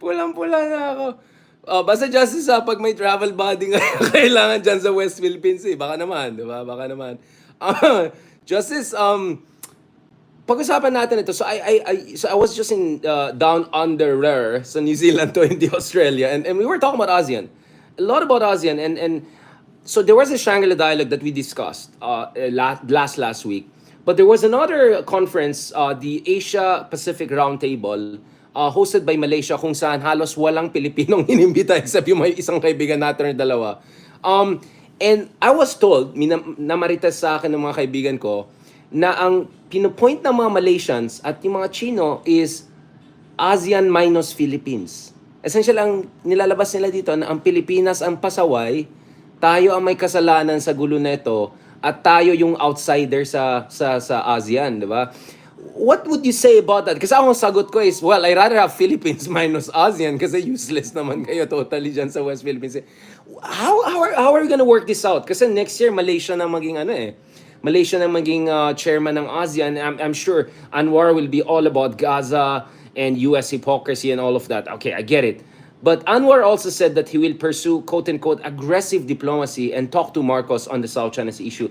Pulang-pula na ako. Basta Justice, pag may travel body nga kailangan dyan sa West Philippines, baka naman, di ba? Baka naman. Justice, pag-usapan natin ito. So I was just in down under sa New Zealand to in the Australia, and we were talking about ASEAN. A lot about ASEAN, and so there was a Shangri-La dialogue that we discussed last week. But there was another conference, the Asia Pacific Roundtable, hosted by Malaysia, kung saan halos walang Pilipinong inimbita except yung may isang kaibigan natin or dalawa. And I was told, namarites sa akin ng mga kaibigan ko, na ang pinupoint ng mga Malaysians at yung mga Chino is ASEAN minus Philippines. Essentially, ang nilalabas nila dito na ang Pilipinas ang pasaway, tayo ang may kasalanan sa gulo nito, at tayo yung outsider sa ASEAN, di ba? What would you say about that? Kasi ang sagot ko is, well, I rather have Philippines minus ASEAN kasi useless naman kayo totally dyan sa West Philippines. How are we gonna work this out? Kasi next year, Malaysia na maging Malaysia na maging chairman ng ASEAN. I'm sure Anwar will be all about Gaza and US hypocrisy and all of that. Okay, I get it. But Anwar also said that he will pursue quote-unquote aggressive diplomacy and talk to Marcos on the South China Sea issue.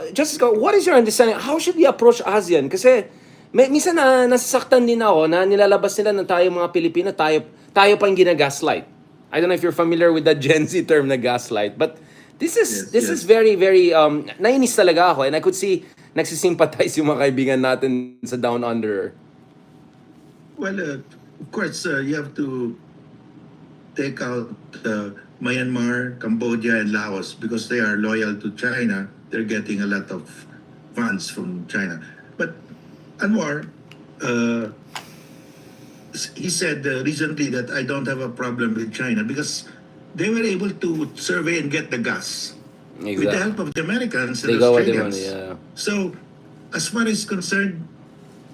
Justice Go, what is your understanding? How should we approach ASEAN? Kasi minsan nasasaktan din ako na nilalabas nila na tayo mga Pilipino, tayo pa yung ginagaslight. I don't know if you're familiar with the Gen Z term na gaslight, but this is very, very, nainis talaga ako, and I could see nagsisympathize yung mga kaibigan natin sa Down Under. Well, of course, you have to take out Myanmar, Cambodia, and Laos because they are loyal to China. They're getting a lot of funds from China. But Anwar, he said recently that I don't have a problem with China because they were able to survey and get the gas with the help of the Americans and They got what they Australians. wanted, yeah. So, as far as concerned,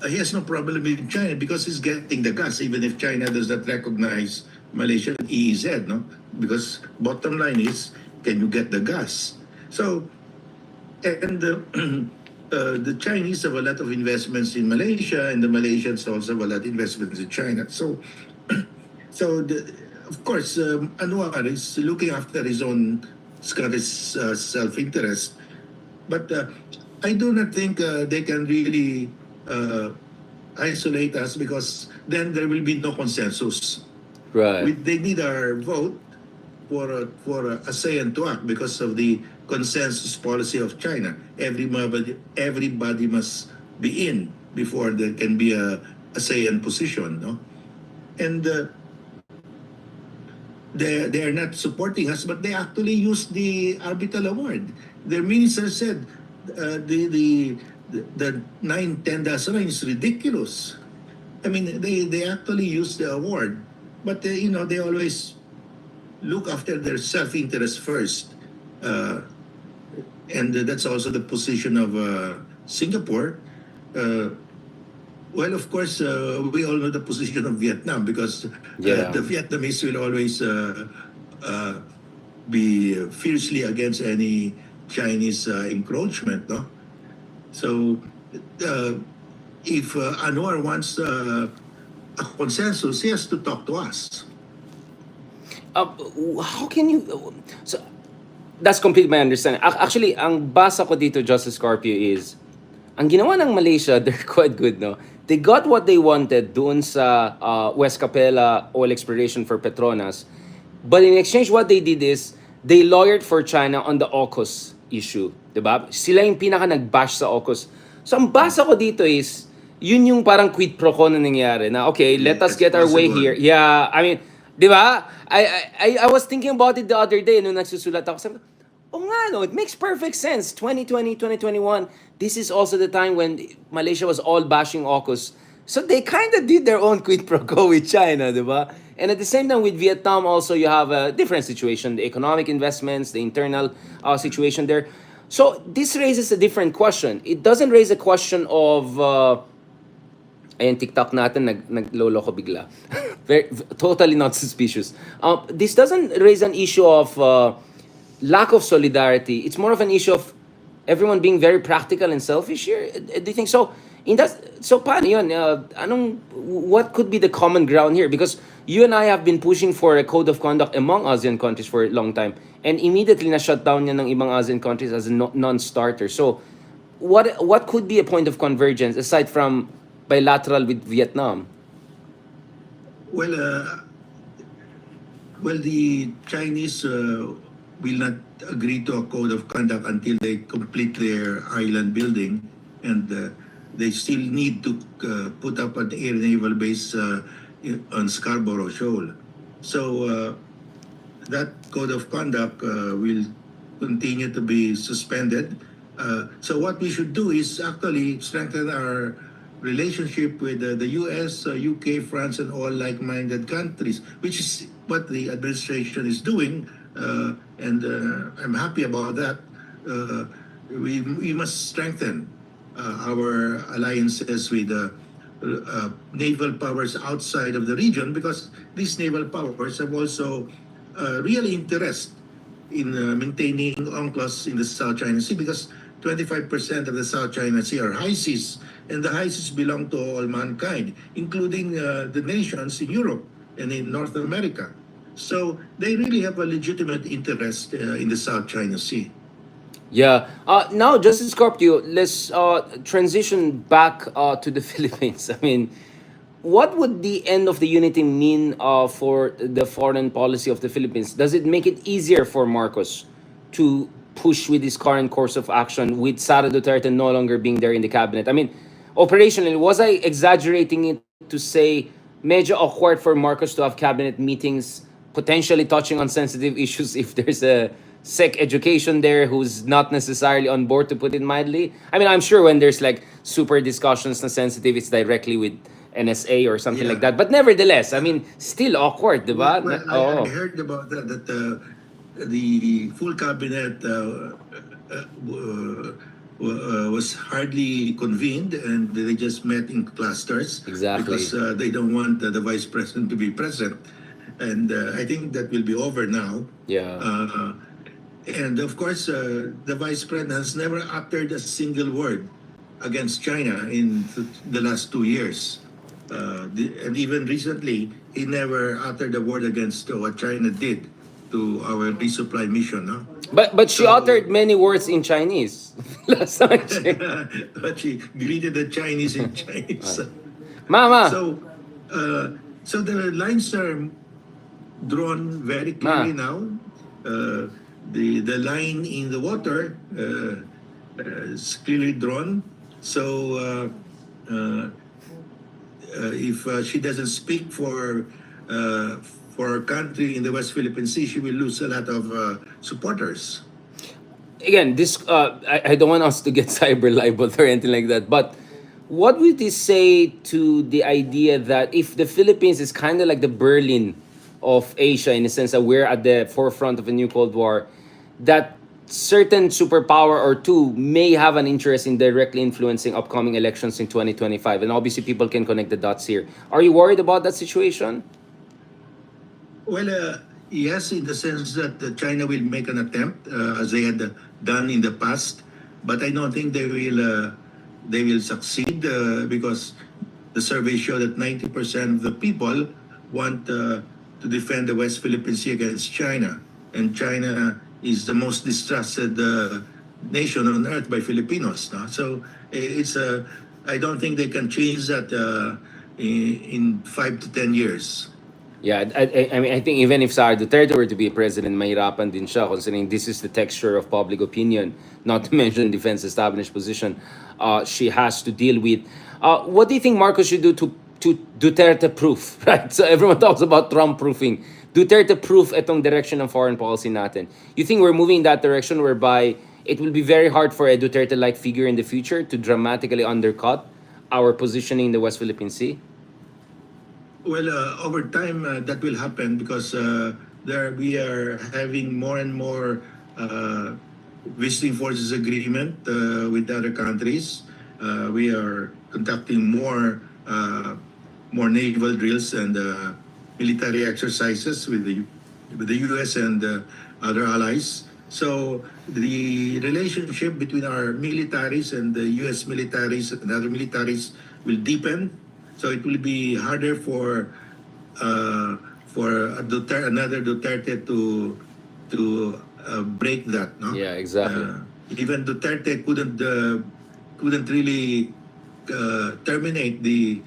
he has no problem with China because he's getting the gas, even if China does not recognize Malaysian EEZ, no? Because bottom line is, can you get the gas? So, and the Chinese have a lot of investments in Malaysia, and the Malaysians also have a lot of investments in China. So, of course, Anwar is looking after his own Scottish self-interest, but I do not think they can really isolate us because then there will be no consensus. Right. They need our vote for a say and to act because of the consensus policy of China. Everybody must be in before there can be a say and position, no? And they are not supporting us, but they actually use the arbitral award. Their minister said the 9-10 line is ridiculous. I mean, they actually use the award, but they always look after their self-interest first, and that's also the position of Singapore. Well, of course, we all know the position of Vietnam because the Vietnamese will always be fiercely against any Chinese encroachment, no? So, if Anwar wants a consensus, he has to talk to us. How can you... So, that's complete my understanding. Actually, ang basa ko dito, Justice Scorpio, is ang ginawa ng Malaysia, they're quite good, no? They got what they wanted doon sa West Capella oil exploration for Petronas. But in exchange, what they did is, they lawyered for China on the AUKUS issue. Diba? Sila yung pinaka nag-bash sa AUKUS. So ang basa ko dito is, yun yung parang quid pro quo na nangyari. Na okay, let us get our way here. Yeah, I mean, Di ba? I was thinking about it the other day nung nagsusulat ako. Sabi ko, oh nga, no, it makes perfect sense. 2020, 2021, this is also the time when Malaysia was all bashing AUKUS. So they kind of did their own quid pro quo with China, di ba? And at the same time with Vietnam also you have a different situation, the economic investments, the internal situation there. So this raises a different question. It doesn't raise a question of ayan, TikTok natin, naglolo ko bigla. Totally not suspicious. This doesn't raise an issue of lack of solidarity. It's more of an issue of everyone being very practical and selfish here. Do you think so? In that, so paano yun? What could be the common ground here? Because you and I have been pushing for a code of conduct among ASEAN countries for a long time. And immediately na-shut down yan ng ibang ASEAN countries as a non-starter. So, what could be a point of convergence aside from bilateral with Vietnam? Well, the Chinese will not agree to a code of conduct until they complete their island building, and they still need to put up an air naval base on Scarborough Shoal. So that code of conduct will continue to be suspended. So what we should do is actually strengthen our relationship with the US, UK, France, and all like-minded countries, which is what the administration is doing, and I'm happy about that. We must strengthen our alliances with naval powers outside of the region, because these naval powers have also real interest in maintaining UNCLOS in the South China Sea, because 25% of the South China Sea are high seas, and the high seas belong to all mankind, including the nations in Europe and in North America. So they really have a legitimate interest in the South China Sea. Yeah. Now, Justice Scorpio, let's transition back to the Philippines. I mean, what would the end of the unity mean for the foreign policy of the Philippines? Does it make it easier for Marcos to push with his current course of action with Sara Duterte no longer being there in the cabinet? I mean, operationally, was I exaggerating it to say medyo awkward for Marcos to have cabinet meetings potentially touching on sensitive issues if there's a sec education there who's not necessarily on board, to put it mildly? I mean, I'm sure when there's like super discussions na sensitive, it's directly with NSA or something like Yeah. that. But nevertheless, I mean, still awkward, di ba? Well, I heard about that, the full cabinet was hardly convened, and they just met in clusters. Exactly. Because they don't want the vice president to be present. And I think that will be over now. Yeah. And of course, the vice president has never uttered a single word against China in the last 2 years. And even recently, he never uttered a word against what China did to our resupply mission. No? But she So- uttered many words in Chinese. Last time I checked. But she greeted the Chinese in Chinese. Mama! So the lines are drawn very clearly now. The line in the water is clearly drawn. So if she doesn't speak for our country in the West Philippine Sea, she will lose a lot of supporters. Again, this I don't want us to get cyber libeled or anything like that, but what would this say to the idea that if the Philippines is kind of like the Berlin of Asia, in the sense that we're at the forefront of a new Cold War, that certain superpower or two may have an interest in directly influencing upcoming elections in 2025, and obviously people can connect the dots here. Are you worried about that situation? Well, yes, in the sense that China will make an attempt, as they had done in the past, but I don't think they will succeed, because the surveys show that 90% of the people want to defend the West Philippine Sea against China, and China is the most distrusted nation on earth by Filipinos. No? So it's I don't think they can change that in 5 to 10 years. Yeah, I mean, I think even if Sara Duterte were to be president, mahirapan din siya considering this is the texture of public opinion, not to mention defense established position she has to deal with. What do you think Marcos should do to Duterte-proof, right? So everyone talks about Trump-proofing. Duterte-proof itong direction ng foreign policy natin. You think we're moving in that direction whereby it will be very hard for a Duterte-like figure in the future to dramatically undercut our positioning in the West Philippine Sea? Well, over time, that will happen because there we are having more and more visiting forces agreement with other countries. We are conducting more naval drills and military exercises with the U.S. and other allies. So the relationship between our militaries and the U.S. militaries and other militaries will deepen. So it will be harder for another Duterte to break that. No. Yeah, exactly. Even Duterte couldn't really terminate the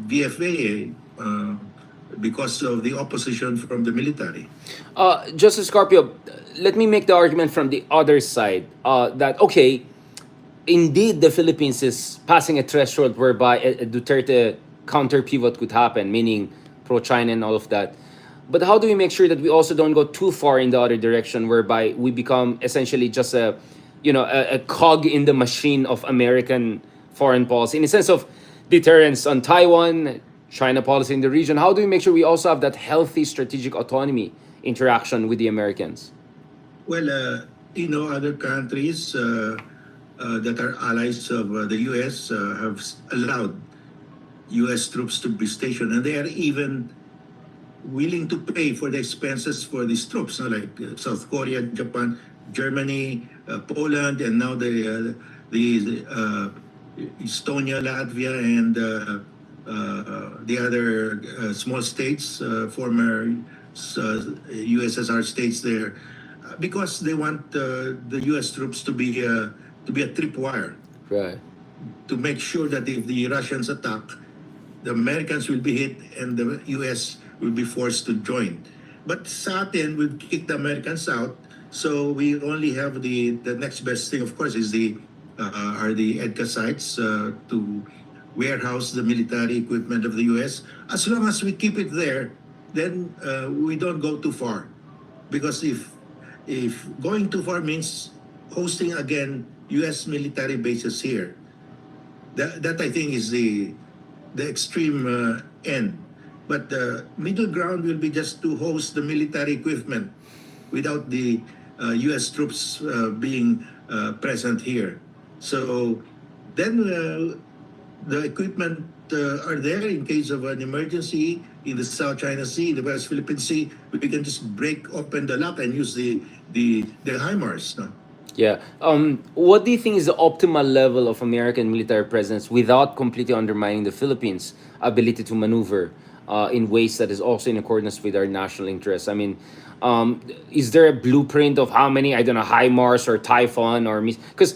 VFA because of the opposition from the military. Justice Scarpio, let me make the argument from the other side that, okay, indeed the Philippines is passing a threshold whereby a Duterte counter pivot could happen, meaning pro-China and all of that. But how do we make sure that we also don't go too far in the other direction, whereby we become essentially just a cog in the machine of American foreign policy, in the sense of deterrence on Taiwan, China policy in the region? How do we make sure we also have that healthy strategic autonomy interaction with the Americans? Well, other countries that are allies of the U.S. Have allowed U.S. troops to be stationed, and they are even willing to pay for the expenses for these troops, like South Korea, Japan, Germany, Poland, and now the Estonia, Latvia, and the other small states, former USSR states there, because they want the U.S. troops to be a tripwire, Right. to make sure that if the Russians attack, the Americans will be hit and the U.S. will be forced to join. But sa atin, we've kicked the Americans out, so we only have the next best thing, of course, is the EDCA sites to warehouse the military equipment of the U.S. As long as we keep it there, then we don't go too far, because if going too far means hosting again U.S. military bases here, that I think is the extreme end. But the middle ground will be just to host the military equipment without the U.S. troops being present here. So then the equipment are there in case of an emergency in the South China Sea, the West Philippine Sea. We can just break open the lock and use the HIMARS. No? Yeah. What do you think is the optimal level of American military presence without completely undermining the Philippines' ability to maneuver in ways that is also in accordance with our national interests? I mean, is there a blueprint of how many, I don't know, HIMARS or Typhoon or because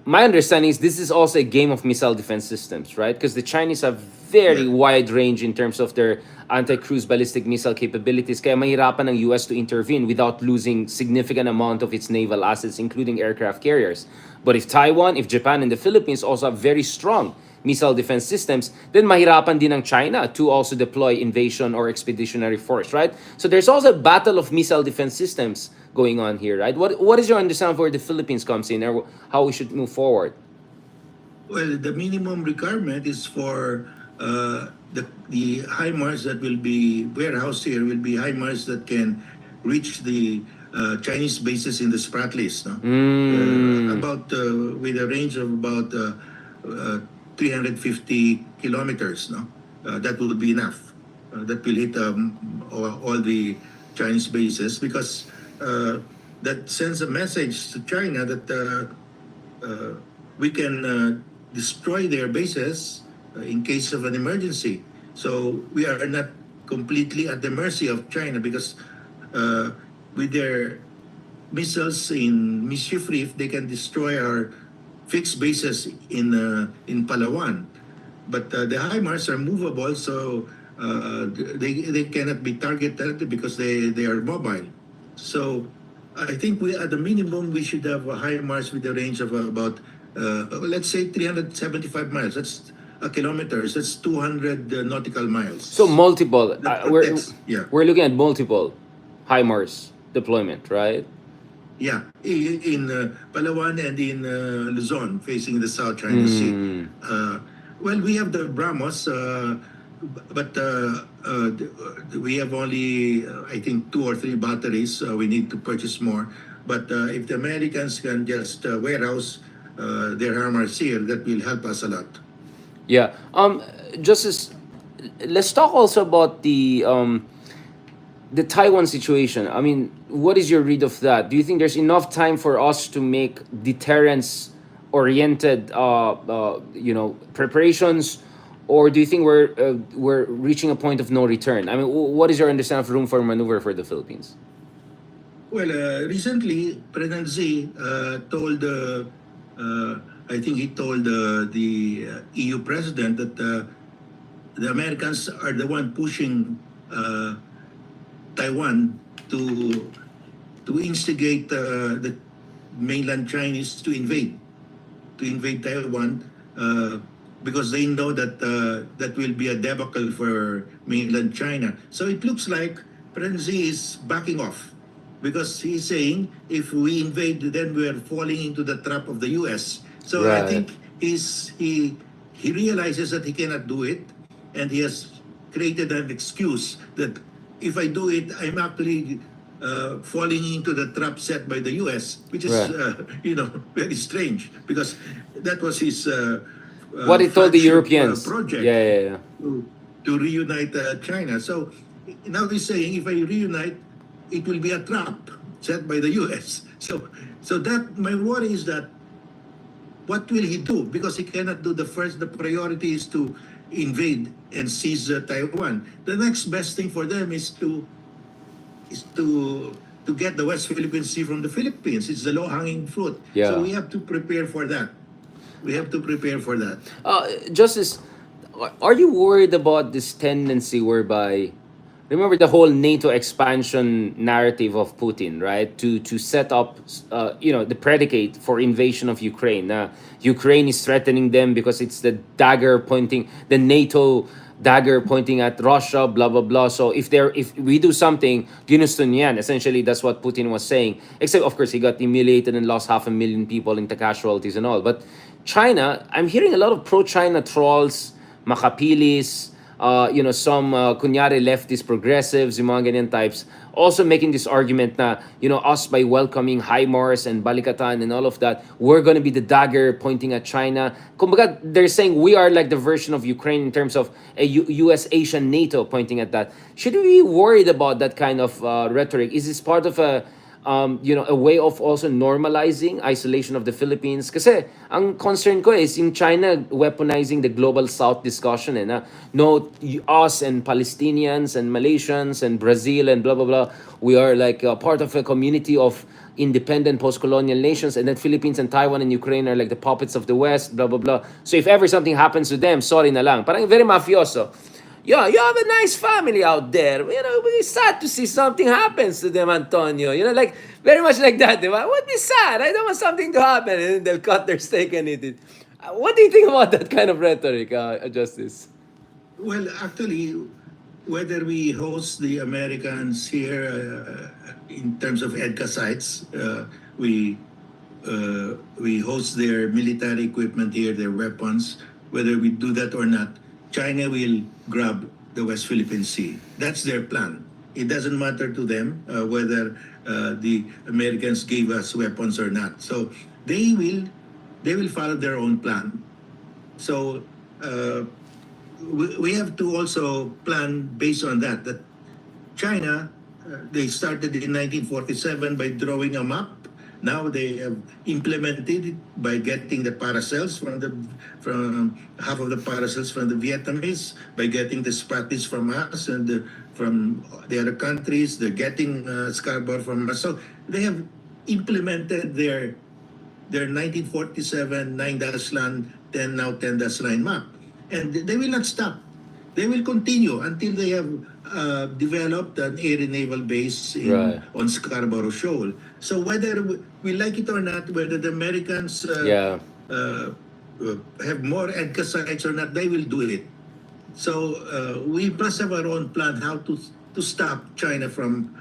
my understanding is this is also a game of missile defense systems, right? Because the Chinese have very wide range in terms of their anti-cruise ballistic missile capabilities. Kaya mahirapan ng US to intervene without losing significant amount of its naval assets, including aircraft carriers. But if Taiwan, if Japan, and the Philippines also have very strong missile defense systems, then mahirapan din ng China to also deploy invasion or expeditionary force, right? So there's also a battle of missile defense systems going on here, right? What is your understanding of where the Philippines comes in, or how we should move forward? Well, the minimum requirement is for the HIMARS that will be warehoused here will be HIMARS that can reach the Chinese bases in the Spratlys, no? About with a range of about 350 kilometers, no? That will be enough. That will hit all the Chinese bases, because that sends a message to China that we can destroy their bases in case of an emergency. So we are not completely at the mercy of China, because with their missiles in mischief reef, they can destroy our fixed bases in Palawan. But the HIMARS are movable, so they cannot be targeted because they are mobile. So I think at the minimum, we should have a HIMARS with a range of about let's say 375 miles. That's kilometers. That's 200 nautical miles. So multiple. That protects. Yeah. We're looking at multiple HIMARS deployment, right? Yeah, in Palawan and in Luzon, facing the South China Sea. Well, we have the BrahMos, but we have only, I think, 2 or 3 batteries. We need to purchase more. But if the Americans can just warehouse their HIMARS here, that will help us a lot. Yeah. Justice, let's talk also about the Taiwan situation. I mean, what is your read of that? Do you think there's enough time for us to make deterrence-oriented, preparations, or do you think we're reaching a point of no return? I mean, what is your understanding of room for maneuver for the Philippines? Well, recently, President Xi told, I think he told the EU president that the Americans are the one pushing Taiwan to instigate the mainland Chinese to invade Taiwan because they know that that will be a debacle for mainland China. So it looks like President Xi is backing off because he's saying if we invade, then we are falling into the trap of the U.S. So I Right. think he realizes that he cannot do it, and he has created an excuse that if I do it, I'm actually falling into the trap set by the U.S., which is Right. very strange because that was his What he told the flagship, Europeans. project Yeah. to reunite China. So now he's saying if I reunite, it will be a trap set by the U.S. So that my worry is that what will he do? Because he cannot do the first. The priority is to invade and seize Taiwan. The next best thing for them is to get the West Philippine Sea from the Philippines. It's the low-hanging fruit. Yeah. So we have to prepare for that. Justice, are you worried about this tendency whereby, remember the whole NATO expansion narrative of Putin, right? To set up, the predicate for invasion of Ukraine. Ukraine is threatening them because it's the NATO dagger pointing at Russia, blah blah blah. So if we do something, ginusto niyan. Essentially, that's what Putin was saying. Except, of course, he got humiliated and lost 500,000 people into casualties and all. But China, I'm hearing a lot of pro-China trolls, makapilis, some kunyari leftist progressives, yung mga ganyan types, also making this argument na, us by welcoming HIMARS and Balikatan and all of that, we're going to be the dagger pointing at China. Kumbaga, they're saying we are like the version of Ukraine in terms of a US, Asian, NATO pointing at that. Should we be worried about that kind of rhetoric? Is this part of a way of also normalizing isolation of the Philippines? Kasi ang concern ko is yung China weaponizing the global South discussion na us and Palestinians and Malaysians and Brazil and blah blah blah, we are like part of a community of independent post-colonial nations, and then Philippines and Taiwan and Ukraine are like the puppets of the West, blah blah blah. So if ever something happens to them, sorry na lang. Parang very mafioso. Yeah, you have a nice family out there. It's sad to see something happens to them, Antonio. Like very much like that. It would be sad. I don't want something to happen, and then they'll cut their steak and eat it. What do you think about that kind of rhetoric, Justice? Well, actually, whether we host the Americans here in terms of EDCA sites, we host their military equipment here, their weapons. Whether we do that or not, China will grab the West Philippine Sea. That's their plan. It doesn't matter to them whether the Americans gave us weapons or not. So they will follow their own plan. So we have to also plan based on that. That China, they started in 1947 by drawing a map. Now they have implemented it by getting the paracels from half of the paracels from the Vietnamese, by getting the Spratlies from us and from the other countries. They're getting Scarborough from us. So they have implemented their 1947 9-line, 10-line map, and they will not stop. They will continue until they have developed an air and naval base on Scarborough Shoal. So whether we like it or not, whether the Americans have more EDCA sites or not, they will do it. So we must have our own plan how to stop China from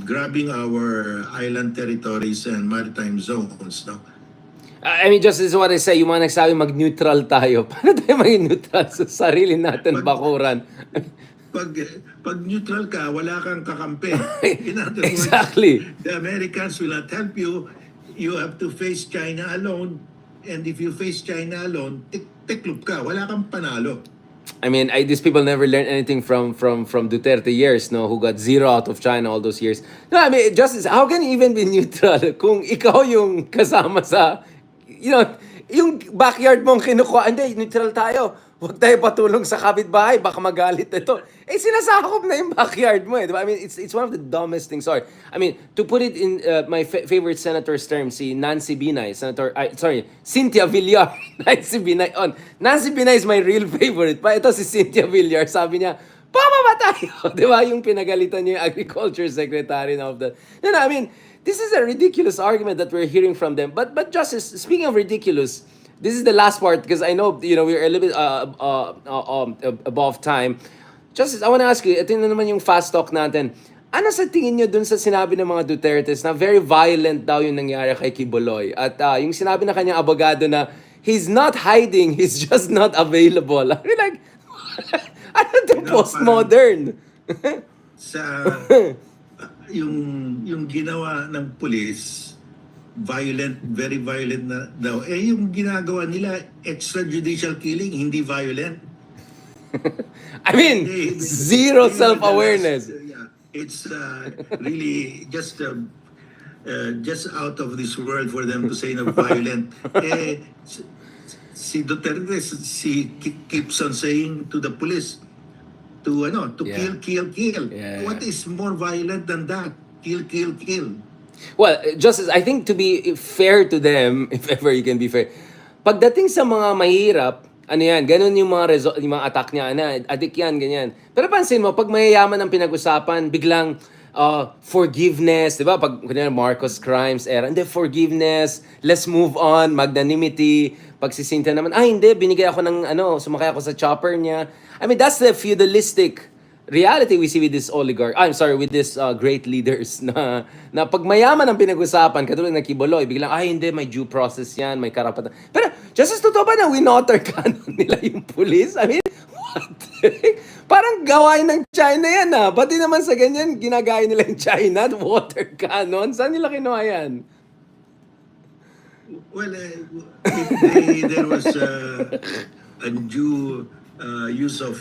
grabbing our island territories and maritime zones. No? I mean, just is what I say, yung mga nagsabi mag-neutral tayo. Paano tayo maging neutral sa sarili natin bakuran? Pag, pag neutral ka, wala kang kakampi. In other words, Exactly. the Americans will not help you. You have to face China alone. And if you face China alone, tiklop ka. Wala kang panalo. I mean, these people never learned anything from Duterte years, no, who got zero out of China all those years. No, I mean, Justice, how can you even be neutral kung ikaw yung kasama sa, yung backyard mong kinukuha, hindi, neutral tayo. Huwag tayo patulong sa kapitbahay, baka magalit ito. Eh, sinasakop na yung backyard mo eh. Diba? I mean, it's one of the dumbest things. Sorry. I mean, to put it in my favorite senator's term, si Nancy Binay, Cynthia Villar. Nancy Binay on. Nancy Binay is my real favorite. Pa ito si Cynthia Villar, sabi niya, pababa tayo. Di ba? Yung pinagalitan niya yung agriculture secretary of the... I mean, this is a ridiculous argument that we're hearing from them. But Justice, speaking of ridiculous, this is the last part because I know, we're a little bit above time. Justice, I want to ask you, ito na naman yung fast talk natin. Ano sa tingin nyo dun sa sinabi ng mga Dutertes na very violent daw yung nangyari kay Quiboloy? At yung sinabi na kanyang abogado na he's not hiding, he's just not available. I mean, like, ano to postmodern? Sa yung ginawa ng police, violent, very violent na daw. Eh, yung ginagawa nila, extrajudicial killing, hindi violent. I mean, zero self-awareness. Yeah, it's really just out of this world for them to say na violent. Si Duterte, keeps on saying to the police, to Yeah. kill. Yeah. What is more violent than that? Kill. Well, Justice, I think to be fair to them, if ever you can be fair, pagdating sa mga mahirap, ano yan, ganun yung yung mga attack niya, adik yan, ganyan. Pero pansin mo, pag mayayaman ang pinag-usapan, biglang forgiveness, di ba? Pag kunyari, Marcos crimes era, hindi, forgiveness, let's move on, magnanimity, pagsisinta naman, hindi, binigay ako ng, sumakay ako sa chopper niya. I mean, that's the feudalistic reality we see with this with this great leaders na pag mayaman ang pinag-usapan, katulad ng Quiboloy, biglang, hindi, may due process yan, may karapatan. Pero, just as totoo ba na winotter canon nila yung police? I mean, what the heck? Parang gawain ng China yan Pati naman sa ganyan, ginagaya nila yung China, water cannon. Saan nila kinuha yan? Well, if there was a due use of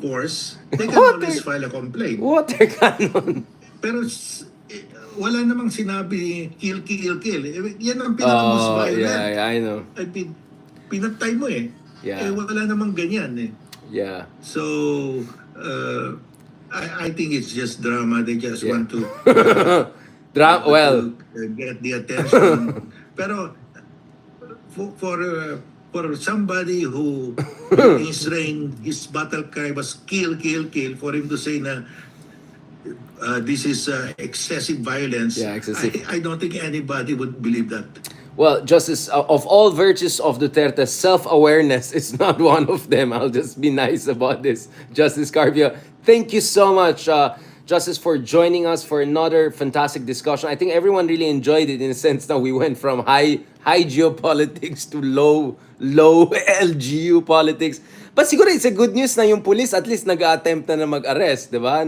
force, they can always file a complaint. Water cannon. Pero wala namang sinabi kill. Yan ang pinaka-most violent. Yeah, I know. Ay, pinatay mo eh. Yeah. Wala namang ganyan eh. Yeah. So, I think it's just drama. They just want to get the attention. Pero for somebody who his battle cry was kill, for him to say na this is excessive violence, Yeah, excessive. I don't think anybody would believe that. Well, Justice, of all virtues of Duterte, self-awareness is not one of them. I'll just be nice about this. Justice Carpio, thank you so much, Justice, for joining us for another fantastic discussion. I think everyone really enjoyed it in the sense that we went from high geopolitics to low LGU politics. But siguro it's a good news na yung police at least nag-attempt na mag-arrest, di ba?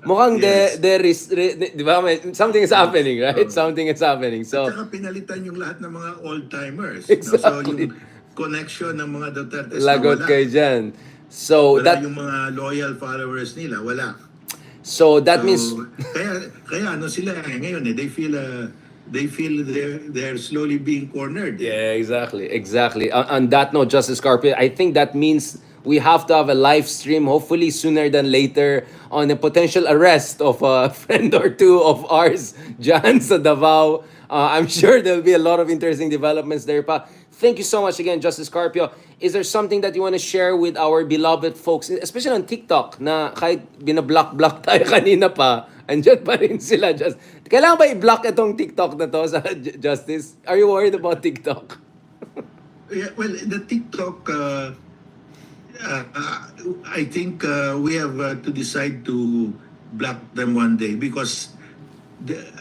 Mukhang Yes. di ba? Something is happening, right? Something is happening. So, At saka pinalitan yung lahat ng mga old-timers. Exactly. So yung connection ng mga Duterte lagot kayo dyan. So, Wala yung mga loyal followers nila, wala. So that means kaya sila ngayon they feel they're slowly being cornered. yeah, exactly. On that note, Justice Carpio, I think that means we have to have a live stream, hopefully sooner than later, on a potential arrest of a friend or two of ours, Jan sa Davao. I'm sure there'll be a lot of interesting developments there pa. Thank you so much again, Justice Carpio. Is there something that you want to share with our beloved folks, especially on TikTok, na kahit binablock tayo kanina pa, andyan pa rin sila. Kailangan ba i-block itong TikTok na to sa Justice? Are you worried about TikTok? Yeah, well, the TikTok, I think we have to decide to block them one day because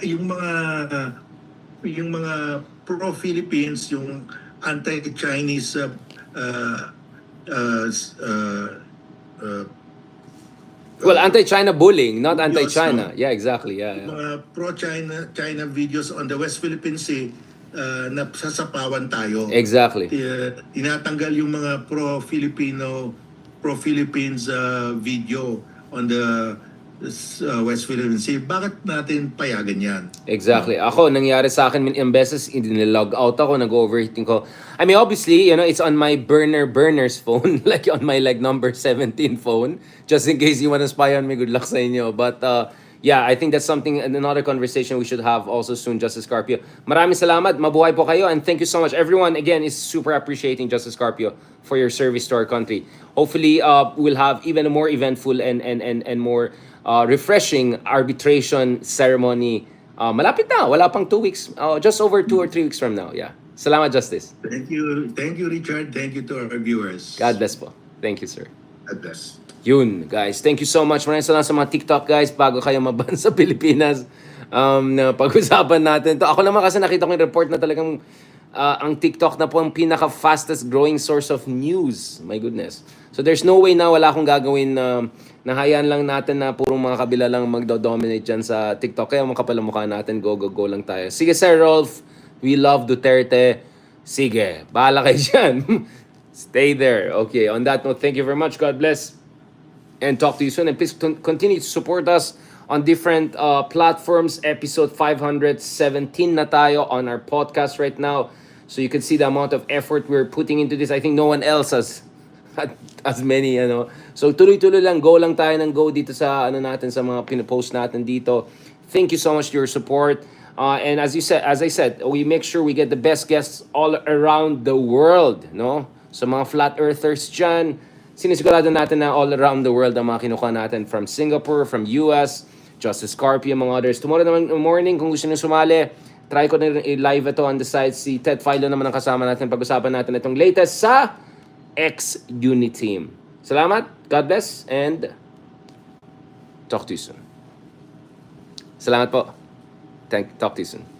yung mga pro-Philippines, yung anti-Chinese uh, uh, uh, uh, Well, anti-China bullying, not videos, no? anti-China. Yeah, exactly. Yeah, yeah. Mga pro-China videos on the West Philippine Sea, nasasapawan tayo. Exactly. Tinatanggal yung mga pro-Philippines video on the West Philippine Sea. Bakit natin payagan yan? Exactly. Ako, nangyari sa akin ilang beses, nilog out ako, nag-overheating ko. I mean, obviously, it's on my burner's phone, like on my number 17 phone, just in case you wanna spy on me, good luck sa inyo. But, yeah, I think that's something, another conversation we should have also soon, Justice Carpio. Maraming salamat, mabuhay po kayo, and thank you so much. Everyone, again, is super appreciating Justice Carpio for your service to our country. Hopefully, we'll have even a more eventful and more refreshing arbitration ceremony. Malapit na, wala pang 2 weeks. Just over 2 or 3 weeks from now. Yeah. Salamat, Justice. Thank you, Richard. Thank you to our viewers. God bless po. Thank you, sir. God bless. Yun, guys. Thank you so much. Maraming salamat sa mga TikTok, guys. Bago kayo maban sa Pilipinas, na pag-usapan natin to. Ako naman kasi nakita ko yung report na talagang ang TikTok na po ang pinaka-fastest growing source of news. My goodness. So there's no way na wala akong gagawin na nahayaan lang natin na purong mga kabila lang magdo-dominate dyan sa TikTok. Kaya makapal ang mukha natin, go lang tayo. Sige, Sir Rolf. We love Duterte. Sige, bahala kayo dyan. Stay there. Okay, on that note, thank you very much. God bless. And talk to you soon. And please continue to support us on different platforms. Episode 517 na tayo on our podcast right now. So you can see the amount of effort we're putting into this. I think no one else has as many, So tuloy-tuloy lang, go lang tayo ng go dito sa natin, sa mga pinopost natin dito. Thank you so much for your support. And as I said, we make sure we get the best guests all around the world, no? So mga flat earthers dyan, sinisigurado natin na all around the world ang mga kinukuha natin from Singapore, from US, Justice Carpio, among others. Tomorrow naman morning, kung gusto nyo sumali, try ko na i-live ito on the side. Si Ted Filo naman ang kasama natin. Pag-usapan natin itong latest sa X-Unit Team. Salamat, God bless, and talk to you soon. Salamat po. Talk to you soon.